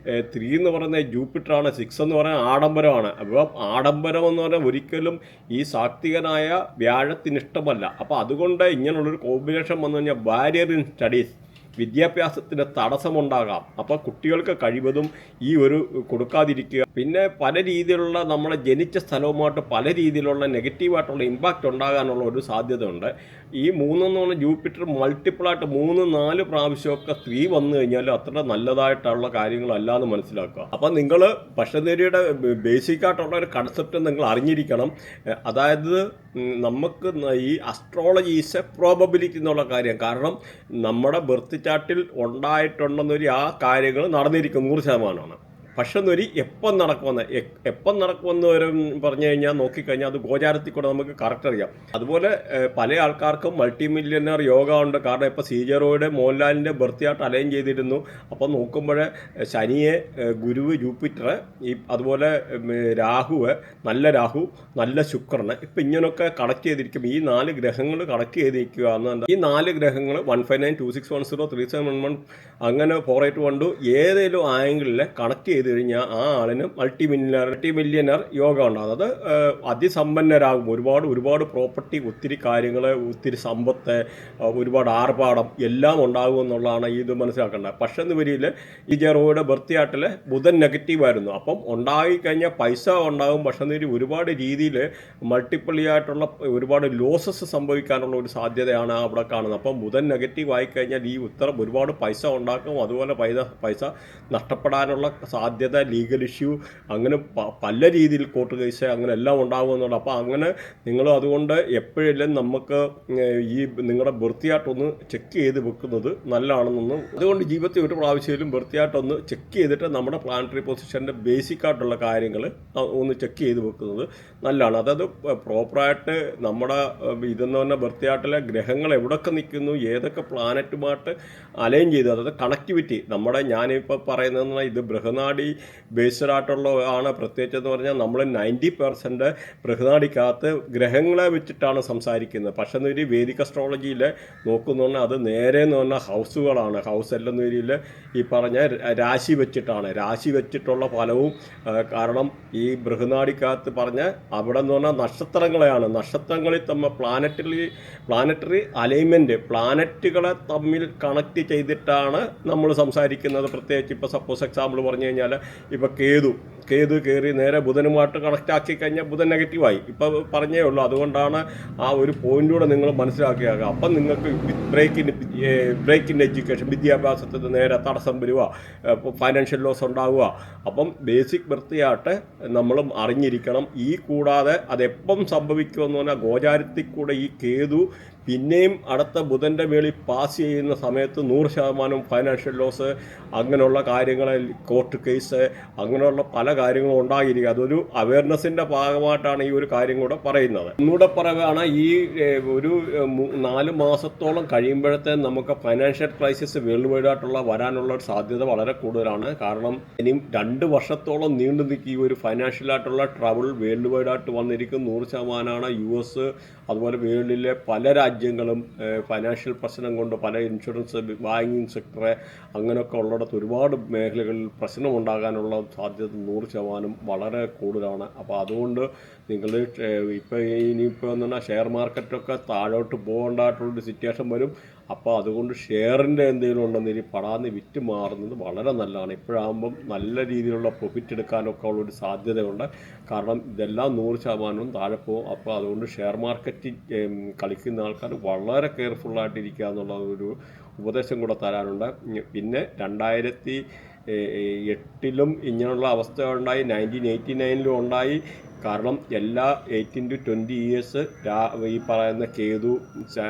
3 എന്ന് പറയുന്നത് ജൂപ്പിറ്ററാണ്, 6 എന്ന് പറയുന്നത് ആഡംബരമാണ്. അപ്പോൾ ആഡംബരം എന്ന് പറഞ്ഞാൽ ഒരിക്കലും ഈ സാത്വികനായ വ്യാഴത്തിന് ഇഷ്ടമല്ല. അപ്പോൾ അതുകൊണ്ട് ഇങ്ങനെയുള്ളൊരു കോമ്പിനേഷൻ വന്നു കഴിഞ്ഞാൽ ബാരിയർ ഇൻ സ്റ്റഡീസ്, വിദ്യാഭ്യാസത്തിന് തടസ്സമുണ്ടാകാം. അപ്പോൾ കുട്ടികൾക്ക് കഴിവതും ഈ ഒരു കൊടുക്കാതിരിക്കുക. പിന്നെ പല രീതിയിലുള്ള നമ്മളെ ജനിച്ച സ്ഥലവുമായിട്ട് പല രീതിയിലുള്ള നെഗറ്റീവായിട്ടുള്ള ഇമ്പാക്റ്റ് ഉണ്ടാകാനുള്ള ഒരു സാധ്യത ഉണ്ട്. ഈ 3 എന്ന് പറഞ്ഞാൽ ജൂപ്പിറ്റർ മൾട്ടിപ്പിളായിട്ട് 3-4 പ്രാവശ്യമൊക്കെ 3 വന്നു കഴിഞ്ഞാൽ അത്ര നല്ലതായിട്ടുള്ള കാര്യങ്ങളല്ല എന്ന് മനസ്സിലാക്കുക. അപ്പം നിങ്ങൾ ഭക്ഷണരീതിയുടെ ബേസിക്കായിട്ടുള്ള ഒരു കൺസെപ്റ്റ് നിങ്ങൾ അറിഞ്ഞിരിക്കണം. അതായത് നമുക്ക് ഈ അസ്ട്രോളജി ഈസ് എ പ്രോബബിലിറ്റി എന്നുള്ള കാര്യം. കാരണം നമ്മുടെ ബർത്ത് ചാർട്ടിൽ ഉണ്ടായിട്ടുണ്ടെന്നൊരു ആ കാര്യങ്ങൾ നടന്നിരിക്കും 100%. പക്ഷെ എന്നൊരു എപ്പം നടക്കുമെന്ന് വരെ പറഞ്ഞു കഴിഞ്ഞാൽ നോക്കിക്കഴിഞ്ഞാൽ അത് ഗോചാരത്തിൽ കൂടെ നമുക്ക് കറക്റ്റ് അറിയാം. അതുപോലെ പല ആൾക്കാർക്കും മൾട്ടി മില്യണർ യോഗ ഉണ്ട്. കാരണം ഇപ്പോൾ സീജറോയുടെ മോഹൻലാലിൻ്റെ ബർത്തിയായിട്ട് അലൈൻ ചെയ്തിരുന്നു. അപ്പോൾ നോക്കുമ്പോൾ ശനിയെ, ഗുരുവ്, ജൂപ്പിറ്റർ, ഈ അതുപോലെ രാഹുവ്, നല്ല രാഹു, നല്ല ശുക്രന്, ഇപ്പം ഇങ്ങനെയൊക്കെ കണക്ട് ചെയ്തിരിക്കും. ഈ 4 ഗ്രഹങ്ങൾ കണക്ട് ചെയ്തിരിക്കുക എന്ന്. ഈ 4 ഗ്രഹങ്ങൾ 15926103711 അങ്ങനെ 4812 ഏതെങ്കിലും ആംഗിളിൽ കണക്ട് ചെയ്ത് കഴിഞ്ഞാൽ ആ ആളിന് മൾട്ടി മില്യണർ യോഗ ഉണ്ടാകും. അത് അതിസമ്പന്നരാകും. ഒരുപാട് പ്രോപ്പർട്ടി, ഒത്തിരി കാര്യങ്ങൾ, ഒത്തിരി സമ്പത്ത്, ഒരുപാട് ആർഭാടം എല്ലാം ഉണ്ടാകും എന്നുള്ളതാണ് ഇത് മനസ്സിലാക്കേണ്ടത്. പക്ഷെ എന്ന് വരിയിൽ ഈ ജെറോയുടെ ബർത്തിയാട്ടിൽ ബുധൻ നെഗറ്റീവായിരുന്നു. അപ്പം ഉണ്ടായിക്കഴിഞ്ഞാൽ പൈസ ഉണ്ടാകും. പക്ഷെ എന്ന് ഒരുപാട് രീതിയിൽ മൾട്ടിപ്പിളി ആയിട്ടുള്ള ഒരുപാട് ലോസസ് സംഭവിക്കാനുള്ള ഒരു സാധ്യതയാണ് അവിടെ കാണുന്നത്. അപ്പം ബുധൻ നെഗറ്റീവ് ആയിക്കഴിഞ്ഞാൽ ഈ ഉത്തരം ഒരുപാട് പൈസ ഉണ്ടാക്കും. അതുപോലെ പൈസ നഷ്ടപ്പെടാനുള്ള സാധ്യത, ലീഗൽ ഇഷ്യൂ, അങ്ങനെ പല രീതിയിൽ കോർട്ട് കേസ് അങ്ങനെ എല്ലാം ഉണ്ടാകുമെന്നുണ്ട്. അപ്പോൾ അങ്ങനെ നിങ്ങൾ അതുകൊണ്ട് എപ്പോഴെല്ലാം നമുക്ക് ഈ നിങ്ങളുടെ ബർത്തിയായിട്ടൊന്ന് ചെക്ക് ചെയ്ത് വെക്കുന്നത് നല്ലതാണെന്നൊന്നും. അതുകൊണ്ട് ജീവിതത്തിൽ ഒരു പ്രാവശ്യത്തിലും ബർത്തിയായിട്ടൊന്ന് ചെക്ക് ചെയ്തിട്ട് നമ്മുടെ പ്ലാനറ്ററി പൊസിഷൻ്റെ ബേസിക് ആയിട്ടുള്ള കാര്യങ്ങൾ ഒന്ന് ചെക്ക് ചെയ്ത് വെക്കുന്നത് നല്ലതാണ്. അതായത് പ്രോപ്പറായിട്ട് നമ്മുടെ ഇതെന്ന് പറഞ്ഞാൽ ബർത്തിയായിട്ടിലെ ഗ്രഹങ്ങൾ എവിടെയൊക്കെ നിൽക്കുന്നു, ഏതൊക്കെ പ്ലാനറ്റുമായിട്ട് അലൈൻ ചെയ്ത്, അതായത് കണക്ടിവിറ്റി. നമ്മുടെ ഞാനിപ്പോൾ പറയുന്നതെന്ന് ഇത് ബൃഹനാടി ബേസ്ഡ് ആയിട്ടുള്ള ആണ്. പ്രത്യേകിച്ച് എന്ന് പറഞ്ഞാൽ നമ്മൾ 90% ബൃഹനാടിക്കകത്ത് ഗ്രഹങ്ങളെ വെച്ചിട്ടാണ് സംസാരിക്കുന്നത്. പക്ഷെ എന്നൊരു വേദിക് അസ്ട്രോളജിയിൽ നോക്കുന്ന അത് നേരെ എന്ന് പറഞ്ഞാൽ ഹൗസുകളാണ്. ഹൗസ് എല്ലെന്ന രീതിയിൽ ഈ പറഞ്ഞ രാശി വെച്ചിട്ടുള്ള ഫലവും. കാരണം ഈ ബൃഹനാടിക്കകത്ത് പറഞ്ഞ അവിടെ എന്ന് പറഞ്ഞാൽ നക്ഷത്രങ്ങളെയാണ്. നക്ഷത്രങ്ങളിൽ തമ്മിൽ പ്ലാനറ്ററി അലൈൻമെൻറ്റ്, പ്ലാനറ്റുകളെ തമ്മിൽ കണക്ട് ചെയ്തിട്ടാണ് നമ്മൾ സംസാരിക്കുന്നത്. പ്രത്യേകിച്ച് ഇപ്പോൾ സപ്പോസ് എക്സാമ്പിൾ പറഞ്ഞു കഴിഞ്ഞാൽ ഇപ്പോൾ കേതു കയറി നേരെ ബുധനുമായിട്ട് കണക്റ്റ് ആക്കി കഴിഞ്ഞാൽ ബുധൻ നെഗറ്റീവായി. ഇപ്പോൾ പറഞ്ഞേ ഉള്ളൂ. അതുകൊണ്ടാണ് ആ ഒരു പോയിന്റൂടെ നിങ്ങൾ മനസ്സിലാക്കിയാക്കുക. അപ്പം നിങ്ങൾക്ക് ബ്രേക്കിൻ്റെ എഡ്യൂക്കേഷൻ വിദ്യാഭ്യാസത്തിന് നേരെ തടസ്സം വരിക, ഫൈനാൻഷ്യൽ ലോസ് ഉണ്ടാവുക. അപ്പം ബേസിക് വൃത്തിയായിട്ട് നമ്മളും അറിഞ്ഞിരിക്കണം. ഈ കൂടാതെ അതെപ്പം സംഭവിക്കുമെന്ന് പറഞ്ഞാൽ ഗോചാരത്തിൽ കൂടെ ഈ കേതു പിന്നെയും അടുത്ത ബുധൻ്റെ മേളിൽ പാസ് ചെയ്യുന്ന സമയത്ത് 100% ഫൈനാൻഷ്യൽ ലോസ്, അങ്ങനെയുള്ള കാര്യങ്ങൾ, കോർട്ട് കേസ്, അങ്ങനെയുള്ള പല കാര്യങ്ങളും ഉണ്ടായിരിക്കും. അതൊരു അവയർനെസ്സിൻ്റെ ഭാഗമായിട്ടാണ് ഈ ഒരു കാര്യം കൂടെ പറയുന്നത്. ഒന്നുകൂടെ പറയുകയാണ്, ഈ ഒരു 4 മാസത്തോളം കഴിയുമ്പോഴത്തെ നമുക്ക് ഫൈനാൻഷ്യൽ ക്രൈസിസ് വേൾഡ് വൈഡായിട്ടുള്ള വരാനുള്ള ഒരു സാധ്യത വളരെ കൂടുതലാണ്. കാരണം ഇനിയും 2 വർഷത്തോളം നീണ്ടു നിൽക്കി ഈ ഒരു ഫൈനാൻഷ്യലായിട്ടുള്ള ട്രബിൾ വേൾഡ് വൈഡായിട്ട് വന്നിരിക്കും. 100%. US അതുപോലെ വേൾഡിലെ പല രാജ്യങ്ങളും ഫൈനാൻഷ്യൽ പ്രശ്നം കൊണ്ട്, പല ഇൻഷുറൻസ്, ബാങ്കിങ് സെക്ടർ, അങ്ങനെയൊക്കെ ഉള്ളിടത്ത് ഒരുപാട് മേഖലകളിൽ പ്രശ്നമുണ്ടാകാനുള്ള സാധ്യത 100% വളരെ കൂടുതലാണ്. അപ്പോൾ അതുകൊണ്ട് നിങ്ങൾ ഇനിയിപ്പോൾ എന്ന് പറഞ്ഞാൽ ഷെയർ മാർക്കറ്റൊക്കെ താഴോട്ട് പോകേണ്ടതായിട്ടുള്ളൊരു സിറ്റുവേഷൻ വരും. അപ്പോൾ അതുകൊണ്ട് ഷെയറിൻ്റെ എന്തെങ്കിലും ഉണ്ടെന്ന് ഇനി പടാന്ന് വിറ്റ് മാറുന്നത് വളരെ നല്ലതാണ്. ഇപ്പോഴാകുമ്പം നല്ല രീതിയിലുള്ള പ്രോഫിറ്റ് എടുക്കാനൊക്കെ ഉള്ളൊരു സാധ്യതയുണ്ട്. കാരണം ഇതെല്ലാം 100% താഴെ പോകും. അപ്പോൾ അതുകൊണ്ട് ഷെയർ മാർക്കറ്റിൽ കളിക്കുന്ന ആൾക്കാർ വളരെ കെയർഫുള്ളായിട്ടിരിക്കുക എന്നുള്ള ഒരു ഉപദേശം കൂടെ തരാനുണ്ട്. പിന്നെ 2008 ഇങ്ങനെയുള്ള അവസ്ഥ ഉണ്ടായി, 1989 ഉണ്ടായി. കാരണം എല്ലാ 18 to 20 years ഈ പറയുന്ന കേതു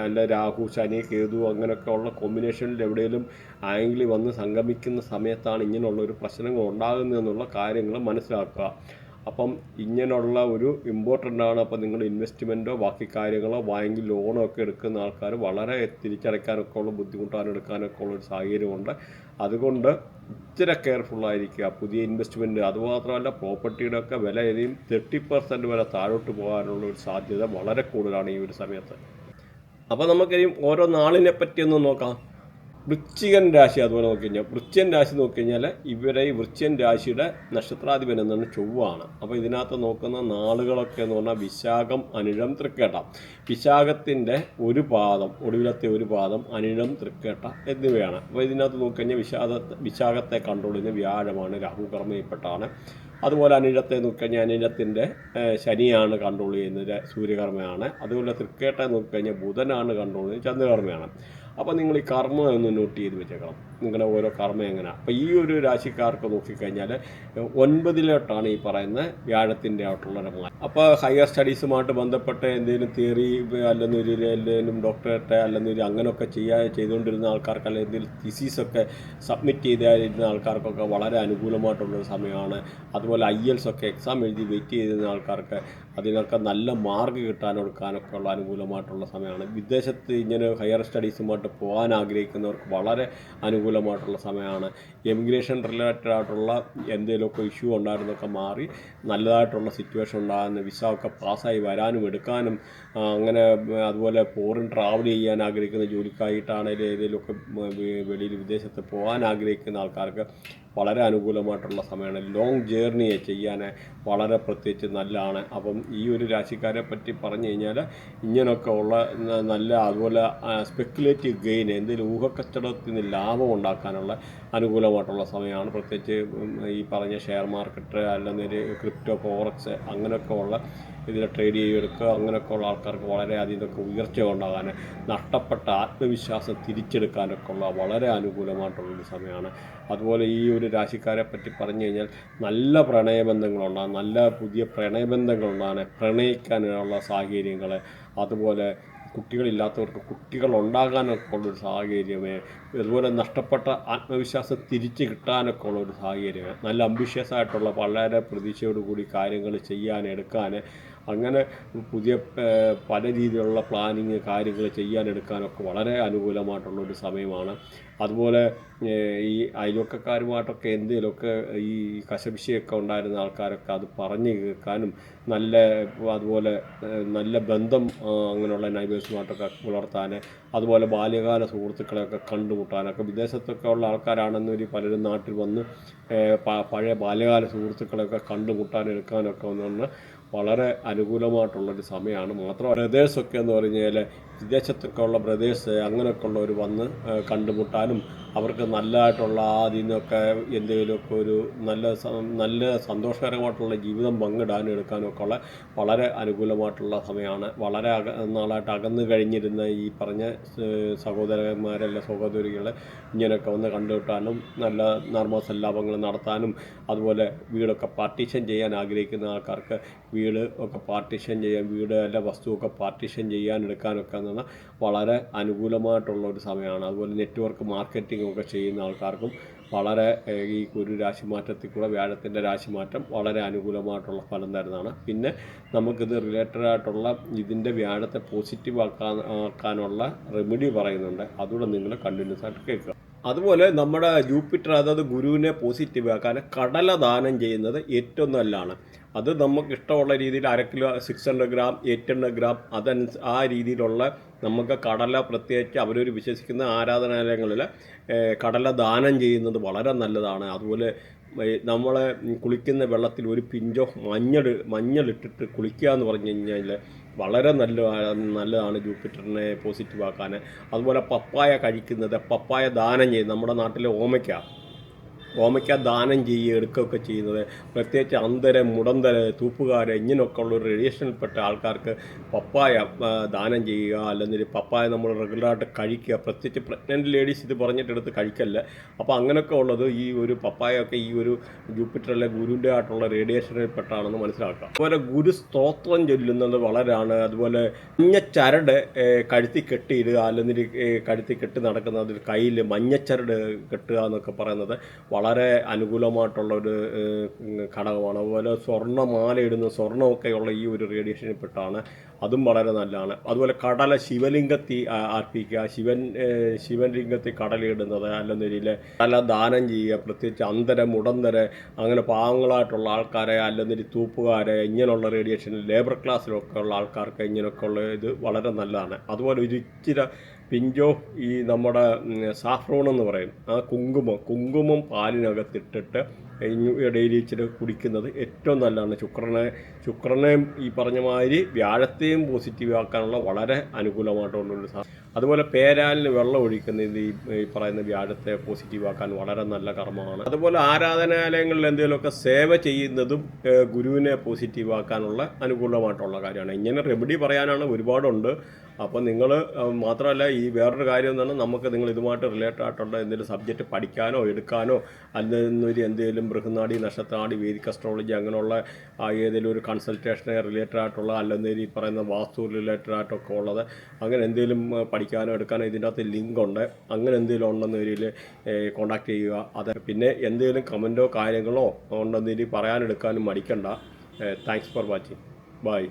അല്ല രാഹു, ശനി, കേതു അങ്ങനെയൊക്കെ ഉള്ള കോമ്പിനേഷനിൽ എവിടെയെങ്കിലും ആംഗിൾ വന്ന് സംഗമിക്കുന്ന സമയത്താണ് ഇങ്ങനെയുള്ളൊരു പ്രശ്നങ്ങൾ ഉണ്ടാകുന്നതെന്നുള്ള കാര്യങ്ങൾ മനസ്സിലാക്കുക. അപ്പം ഇങ്ങനെയുള്ള ഒരു ഇമ്പോർട്ടൻ്റ് ആണ്. അപ്പം നിങ്ങൾ ഇൻവെസ്റ്റ്മെൻറ്റോ ബാക്കി കാര്യങ്ങളോ ബാങ്കിൽ ലോണോ ഒക്കെ എടുക്കുന്ന ആൾക്കാർ വളരെ തിരിച്ചടയ്ക്കാനൊക്കെ ഉള്ള എടുക്കാനൊക്കെ ഉള്ളൊരു സാഹചര്യമുണ്ട്. അതുകൊണ്ട് ഇച്ചിരി കെയർഫുള്ളായിരിക്കുക. പുതിയ ഇൻവെസ്റ്റ്മെൻറ്റ് അതുമാത്രമല്ല, പ്രോപ്പർട്ടിയുടെ ഒക്കെ വില ഇനിയും 30% വരെ താഴോട്ട് പോകാനുള്ള ഒരു സാധ്യത വളരെ കൂടുതലാണ് ഈ ഒരു സമയത്ത്. അപ്പോൾ നമുക്കിനിയും ഓരോ നാളിനെ പറ്റിയൊന്ന് നോക്കാം. വൃശ്ചികൻ രാശി അതുപോലെ നോക്കിക്കഴിഞ്ഞാൽ, വൃശ്ചികൻ രാശി നോക്കിക്കഴിഞ്ഞാൽ ഇവരെ ഈ വൃശ്ചികൻ രാശിയുടെ നക്ഷത്രാധിപൻ എന്നാണ് ചൊവ്വാണ്. അപ്പോൾ ഇതിനകത്ത് നോക്കുന്ന നാളുകളൊക്കെ എന്ന് പറഞ്ഞാൽ വിശാഖം, അനിഴം, തൃക്കേട്ട. വിശാഖത്തിൻ്റെ ഒരു പാദം, ഒടുവിലത്തെ ഒരു പാദം, അനിഴം, തൃക്കേട്ട എന്നിവയാണ്. അപ്പോൾ ഇതിനകത്ത് നോക്കിക്കഴിഞ്ഞാൽ വിശാഖത്തെ കൺട്രോൾ ചെയ്യുന്ന വ്യാഴമാണ്, രാഹു കർമ്മയിൽപ്പെട്ടാണ്. അതുപോലെ അനിഴത്തെ നോക്കിക്കഴിഞ്ഞാൽ അനിഴത്തിൻ്റെ ശനിയാണ് കൺട്രോൾ ചെയ്യുന്നത്, സൂര്യകർമ്മയാണ്. അതുപോലെ തൃക്കേട്ട നോക്കിക്കഴിഞ്ഞാൽ ബുധനാണ് കൺട്രോൾ ചെയ്യുന്നത്, ചന്ദ്രകർമ്മയാണ്. അപ്പോൾ നിങ്ങൾ ഈ കർമ്മ ഒന്ന് നോട്ട് ചെയ്ത് വെച്ചേക്കണം, നിങ്ങളുടെ ഓരോ കർമ്മം എങ്ങനെയാണ്. അപ്പോൾ ഈ ഒരു രാശിക്കാർക്ക് നോക്കിക്കഴിഞ്ഞാൽ 9 ഈ പറയുന്ന വ്യാഴത്തിൻ്റെ ആയിട്ടുള്ള മാറ്റം. അപ്പോൾ ഹയർ സ്റ്റഡീസുമായിട്ട് ബന്ധപ്പെട്ട് എന്തെങ്കിലും തിയറി അല്ലെന്നൊരു എന്തെങ്കിലും ഡോക്ടറേറ്റ് അല്ലെന്നൊരു അങ്ങനെയൊക്കെ ചെയ്തുകൊണ്ടിരുന്ന ആൾക്കാർക്ക്, അല്ലെങ്കിൽ എന്തെങ്കിലും തിസീസൊക്കെ സബ്മിറ്റ് ചെയ്തിരുന്ന ആൾക്കാർക്കൊക്കെ വളരെ അനുകൂലമായിട്ടുള്ളൊരു സമയമാണ്. അതുപോലെ IELTS ഒക്കെ എക്സാം എഴുതി വെയിറ്റ് ചെയ്തിരുന്ന ആൾക്കാർക്ക് അതിനൊക്കെ നല്ല മാർക്ക് കിട്ടാനൊടുക്കാനൊക്കെ ഉള്ള അനുകൂലമായിട്ടുള്ള സമയമാണ്. വിദേശത്ത് ഇങ്ങനെ ഹയർ സ്റ്റഡീസുമായിട്ട് പോകാൻ ആഗ്രഹിക്കുന്നവർക്ക് വളരെ അനുകൂലമായിട്ടുള്ള സമയമാണ്. എമിഗ്രേഷൻ റിലേറ്റഡ് ആയിട്ടുള്ള എന്തെങ്കിലുമൊക്കെ ഇഷ്യൂ ഉണ്ടായിരുന്നൊക്കെ മാറി നല്ലതായിട്ടുള്ള സിറ്റുവേഷൻ ഉണ്ടാകുന്ന, വിസ ഒക്കെ പാസ്സായി വരാനും എടുക്കാനും, അങ്ങനെ അതുപോലെ ഫോറിൻ ട്രാവൽ ചെയ്യാൻ ആഗ്രഹിക്കുന്ന, ജോലിക്കായിട്ടാണെങ്കിലും ഏതെങ്കിലുമൊക്കെ വെളിയിൽ വിദേശത്ത് പോകാൻ ആഗ്രഹിക്കുന്ന ആൾക്കാർക്ക് വളരെ അനുകൂലമായിട്ടുള്ള സമയമാണ്. ലോങ് ജേർണി ചെയ്യാൻ വളരെ പ്രത്യേകിച്ച് നല്ലതാണ്. അപ്പം ഈ ഒരു രാശിക്കാരെ പറ്റി പറഞ്ഞു കഴിഞ്ഞാൽ ഇങ്ങനെയൊക്കെ ഉള്ള നല്ല, അതുപോലെ സ്പെക്കുലേറ്റീവ് ഗെയിൻ, എന്തെങ്കിലും ഊഹക്കച്ചവടത്തിൽ നിന്ന് ലാഭം ഉണ്ടാക്കാനുള്ള അനുകൂലമായിട്ടുള്ള സമയമാണ്. പ്രത്യേകിച്ച് ഈ പറഞ്ഞ ഷെയർ മാർക്കറ്റ് അല്ലെങ്കിൽ ക്രിപ്റ്റോ, ഫോറക്സ് അങ്ങനെയൊക്കെ ഉള്ള ഇതിൽ ട്രേഡ് ചെയ്തെടുക്കുക, അങ്ങനെയൊക്കെ ഉള്ള ആൾക്കാർക്ക് വളരെ അധികമൊക്കെ ഉയർച്ച ഉണ്ടാകാൻ, നഷ്ടപ്പെട്ട ആത്മവിശ്വാസം തിരിച്ചെടുക്കാനൊക്കെ ഉള്ള വളരെ അനുകൂലമായിട്ടുള്ളൊരു സമയമാണ്. അതുപോലെ ഈ ഒരു രാശിക്കാരെ പറ്റി പറഞ്ഞു കഴിഞ്ഞാൽ നല്ല പ്രണയബന്ധങ്ങളുണ്ടാകും, നല്ല പുതിയ പ്രണയബന്ധങ്ങളുണ്ടാകാൻ, പ്രണയിക്കാനുള്ള സാഹചര്യങ്ങൾ, അതുപോലെ കുട്ടികളില്ലാത്തവർക്ക് കുട്ടികൾ ഉണ്ടാകാനൊക്കെ ഉള്ളൊരു സാഹചര്യമേ, അതുപോലെ നഷ്ടപ്പെട്ട ആത്മവിശ്വാസം തിരിച്ച് കിട്ടാനൊക്കെ ഉള്ളൊരു സാഹചര്യം, നല്ല അംബിഷ്യസ് ആയിട്ടുള്ള വളരെ പ്രതീക്ഷയോടുകൂടി കാര്യങ്ങൾ ചെയ്യാൻ, എടുക്കാൻ, അങ്ങനെ പുതിയ പല രീതിയിലുള്ള പ്ലാനിങ് കാര്യങ്ങൾ ചെയ്യാനെടുക്കാനൊക്കെ വളരെ അനുകൂലമായിട്ടുള്ളൊരു സമയമാണ്. അതുപോലെ ഈ അയൽവക്കക്കാരുമായിട്ടൊക്കെ എന്തെങ്കിലുമൊക്കെ ഈ കശപിശയൊക്കെ ഉണ്ടായിരുന്ന ആൾക്കാരൊക്കെ അത് പറഞ്ഞു കേൾക്കാനും, നല്ല അതുപോലെ നല്ല ബന്ധം അങ്ങനെയുള്ള നൈബേഴ്സുമായിട്ടൊക്കെ പുലർത്താൻ, അതുപോലെ ബാല്യകാല സുഹൃത്തുക്കളെയൊക്കെ കണ്ടുമുട്ടാനൊക്കെ, വിദേശത്തൊക്കെ ഉള്ള ആൾക്കാരാണെന്നൊരു പലരും നാട്ടിൽ വന്ന് പഴയ ബാല്യകാല സുഹൃത്തുക്കളെയൊക്കെ കണ്ടുമുട്ടാൻ എടുക്കാനൊക്കെ ഒന്ന് വളരെ അനുകൂലമായിട്ടുള്ളൊരു സമയമാണ്. മാത്രം ബ്രദേഴ്സൊക്കെ എന്ന് പറഞ്ഞു കഴിഞ്ഞാൽ വിദേശത്തൊക്കെ ഉള്ള ബ്രദേഴ്സ് അങ്ങനെയൊക്കെ ഉള്ളവർ വന്ന് കണ്ടുമുട്ടാനും അവർക്ക് നല്ലതായിട്ടുള്ള അതിൽ നിന്നൊക്കെ എന്തെങ്കിലുമൊക്കെ ഒരു നല്ല സന്തോഷകരമായിട്ടുള്ള ജീവിതം പങ്കിടാനും എടുക്കാനും ഒക്കെ ഉള്ള വളരെ അനുകൂലമായിട്ടുള്ള സമയമാണ്. വളരെ നാളായിട്ട് അകന്നു കഴിഞ്ഞിരുന്ന ഈ പറഞ്ഞ സഹോദരന്മാരല്ല സഹോദരികൾ ഇങ്ങനെയൊക്കെ വന്ന് കണ്ടുകിട്ടാനും നല്ല നർമ്മസല്ലാപങ്ങൾ നടത്താനും അതുപോലെ വീടൊക്കെ പാർട്ടീഷൻ ചെയ്യാൻ ആഗ്രഹിക്കുന്ന ആൾക്കാർക്ക് വീട് ഒക്കെ പാർട്ടീഷൻ ചെയ്യാൻ വീട് അല്ല വസ്തുവൊക്കെ പാർട്ടീഷൻ ചെയ്യാൻ എടുക്കാനൊക്കെ എന്ന് വളരെ അനുകൂലമായിട്ടുള്ള ഒരു സമയമാണ്. അതുപോലെ നെറ്റ്വർക്ക് മാർക്കറ്റിംഗ് ഒക്കെ ചെയ്യുന്ന ആൾക്കാർക്കും വളരെ ഈ ഒരു രാശിമാറ്റത്തിൽ കൂടെ വ്യാഴത്തിൻ്റെ രാശിമാറ്റം വളരെ അനുകൂലമായിട്ടുള്ള ഫലം തരുന്നതാണ്. പിന്നെ നമുക്കിത് റിലേറ്റഡ് ആയിട്ടുള്ള ഇതിൻ്റെ വ്യാഴത്തെ പോസിറ്റീവ് ആക്കാനുള്ള റെമഡി പറയുന്നുണ്ട്. അതുകൂടെ നിങ്ങൾ കണ്ടിന്യൂസ് ആയിട്ട് കേൾക്കുക. അതുപോലെ നമ്മുടെ ജൂപ്പിറ്റർ അതായത് ഗുരുവിനെ പോസിറ്റീവ് ആക്കാൻ കടല ദാനം ചെയ്യുന്നത് ഏറ്റവും നല്ലതാണ്. അത് നമുക്ക് ഇഷ്ടമുള്ള രീതിയിൽ 1/2 കിലോ 600 ഗ്രാം 800 ഗ്രാം ആ രീതിയിലുള്ള നമുക്ക് കടല പ്രത്യേകിച്ച് അവരൊരു വിശ്വസിക്കുന്ന ആരാധനാലയങ്ങളിൽ കടല ദാനം ചെയ്യുന്നത് വളരെ നല്ലതാണ്. അതുപോലെ നമ്മൾ കുളിക്കുന്ന വെള്ളത്തിൽ ഒരു പിഞ്ചോ മഞ്ഞളിട്ടിട്ട് കുളിക്കുക എന്ന് പറഞ്ഞു കഴിഞ്ഞാൽ വളരെ നല്ലതാണ് ജൂപ്പിറ്ററിനെ പോസിറ്റീവ് ആക്കാൻ. അതുപോലെ പപ്പായ കഴിക്കുന്നത്, പപ്പായ ദാനം ചെയ്യുന്നത്, നമ്മുടെ നാട്ടിലെ ഓമയ്ക്ക ദാനം ചെയ്യുക എടുക്കുകയൊക്കെ ചെയ്യുന്നത് പ്രത്യേകിച്ച് അന്ധര് മുടന്തര് തൂപ്പുകാര് ഇങ്ങനെയൊക്കെ ഉള്ള റേഡിയേഷനിൽപ്പെട്ട ആൾക്കാർക്ക് പപ്പായ ദാനം ചെയ്യുക. അല്ലെങ്കിൽ പപ്പായ നമ്മൾ റെഗുലറായിട്ട് കഴിക്കുക. പ്രത്യേകിച്ച് പ്രഗ്നൻറ്റ് ലേഡീസ് ഇത് പറഞ്ഞിട്ടെടുത്ത് കഴിക്കല്ല. അപ്പോൾ അങ്ങനെയൊക്കെ ഉള്ളത് ഈ ഒരു പപ്പായൊക്കെ ഈ ഒരു ജൂപ്പിറ്ററിലെ ഗുരുവിൻ്റെ ആയിട്ടുള്ള റേഡിയേഷനിൽപ്പെട്ടാണെന്ന് മനസ്സിലാക്കുക. അതുപോലെ ഗുരു സ്തോത്രം ചൊല്ലുന്നത് വളരെയാണ്. അതുപോലെ മഞ്ഞച്ചരട് കഴുത്തി കെട്ടിയിടുക, അല്ലെങ്കിൽ കഴുത്തി കെട്ടി നടക്കുന്നത് കയ്യിൽ മഞ്ഞച്ചരട് കെട്ടുക എന്നൊക്കെ പറയുന്നത് വളരെ അനുകൂലമായിട്ടുള്ളൊരു ഘടകമാണ്. അതുപോലെ സ്വർണ്ണമാല ഇടുന്ന സ്വർണ്ണമൊക്കെയുള്ള ഈ ഒരു റേഡിയേഷനിൽപ്പെട്ടാണ്. അതും വളരെ നല്ലതാണ്. അതുപോലെ കടല ശിവലിംഗത്തിൽ അർപ്പിക്കുക, ശിവലിംഗത്തിൽ കടലിടുന്നത് അല്ലെങ്കിൽ കടല ദാനം ചെയ്യുക. പ്രത്യേകിച്ച് അന്ധര മുടന്തര് അങ്ങനെ പാവങ്ങളായിട്ടുള്ള ആൾക്കാരെ അല്ലെങ്കിൽ തൂപ്പുകാരെ ഇങ്ങനെയുള്ള റേഡിയേഷനിൽ ലേബർ ക്ലാസ്സിലൊക്കെ ഉള്ള ആൾക്കാർക്ക് ഇങ്ങനെയൊക്കെ ഉള്ള ഇത് വളരെ നല്ലതാണ്. അതുപോലെ ഒരു ഇച്ചിരി പിഞ്ചോ ഈ നമ്മുടെ സാഫ്രോൺ എന്ന് പറയും, ആ കുങ്കുമം പാലിനകത്തിട്ടിട്ട് ഡെയിലി ഇച്ചിരി കുടിക്കുന്നത് ഏറ്റവും നല്ലതാണ്. ശുക്രനെയും ഈ പറഞ്ഞ മാതിരി വ്യാഴത്തെയും പോസിറ്റീവ് ആക്കാനുള്ള വളരെ അനുകൂലമായിട്ടുള്ളൊരു സാധനം. അതുപോലെ പേരാലിന് വെള്ളം ഒഴിക്കുന്നത് ഈ പറയുന്ന വ്യാഴത്തെ പോസിറ്റീവ് ആക്കാൻ വളരെ നല്ല കർമ്മമാണ്. അതുപോലെ ആരാധനാലയങ്ങളിൽ എന്തെങ്കിലുമൊക്കെ സേവ ചെയ്യുന്നതും ഗുരുവിനെ പോസിറ്റീവ് ആക്കാനുള്ള അനുകൂലമായിട്ടുള്ള കാര്യമാണ്. ഇങ്ങനെ റെമഡി പറയാനാണ് ഒരുപാടുണ്ട്. അപ്പോൾ നിങ്ങൾ മാത്രമല്ല ഈ വേറൊരു കാര്യം എന്താണ്, നമുക്ക് നിങ്ങൾ ഇതുമായിട്ട് റിലേറ്റഡ് ആയിട്ടുള്ള എന്തെങ്കിലും സബ്ജക്റ്റ് പഠിക്കാനോ എടുക്കാനോ അല്ലെങ്കിൽ എന്തെങ്കിലും ബൃഹനാടി നക്ഷത്രാടി വേദിക് അസ്ട്രോളജി അങ്ങനെയുള്ള ഏതെങ്കിലും ഒരു കൺസൾട്ടേഷനെ റിലേറ്റഡ് ആയിട്ടുള്ള അല്ലെങ്കിൽ ഈ പറയുന്ന വാസ്തു റിലേറ്റഡ് ആയിട്ടൊക്കെ ഉള്ളത് അങ്ങനെ എന്തെങ്കിലും പഠിക്കാനോ എടുക്കാനോ ഇതിൻ്റെ അകത്ത് ലിങ്ക് ഉണ്ട്. അങ്ങനെ എന്തെങ്കിലും ഉണ്ടെന്ന രീതിയിൽ കോൺടാക്ട് ചെയ്യുക. അത് പിന്നെ എന്തെങ്കിലും കമൻറ്റോ കാര്യങ്ങളോ ഉണ്ടെന്നതിൽ പറയാനെടുക്കാനും മടിക്കണ്ട. Thanks for watching. ബൈ.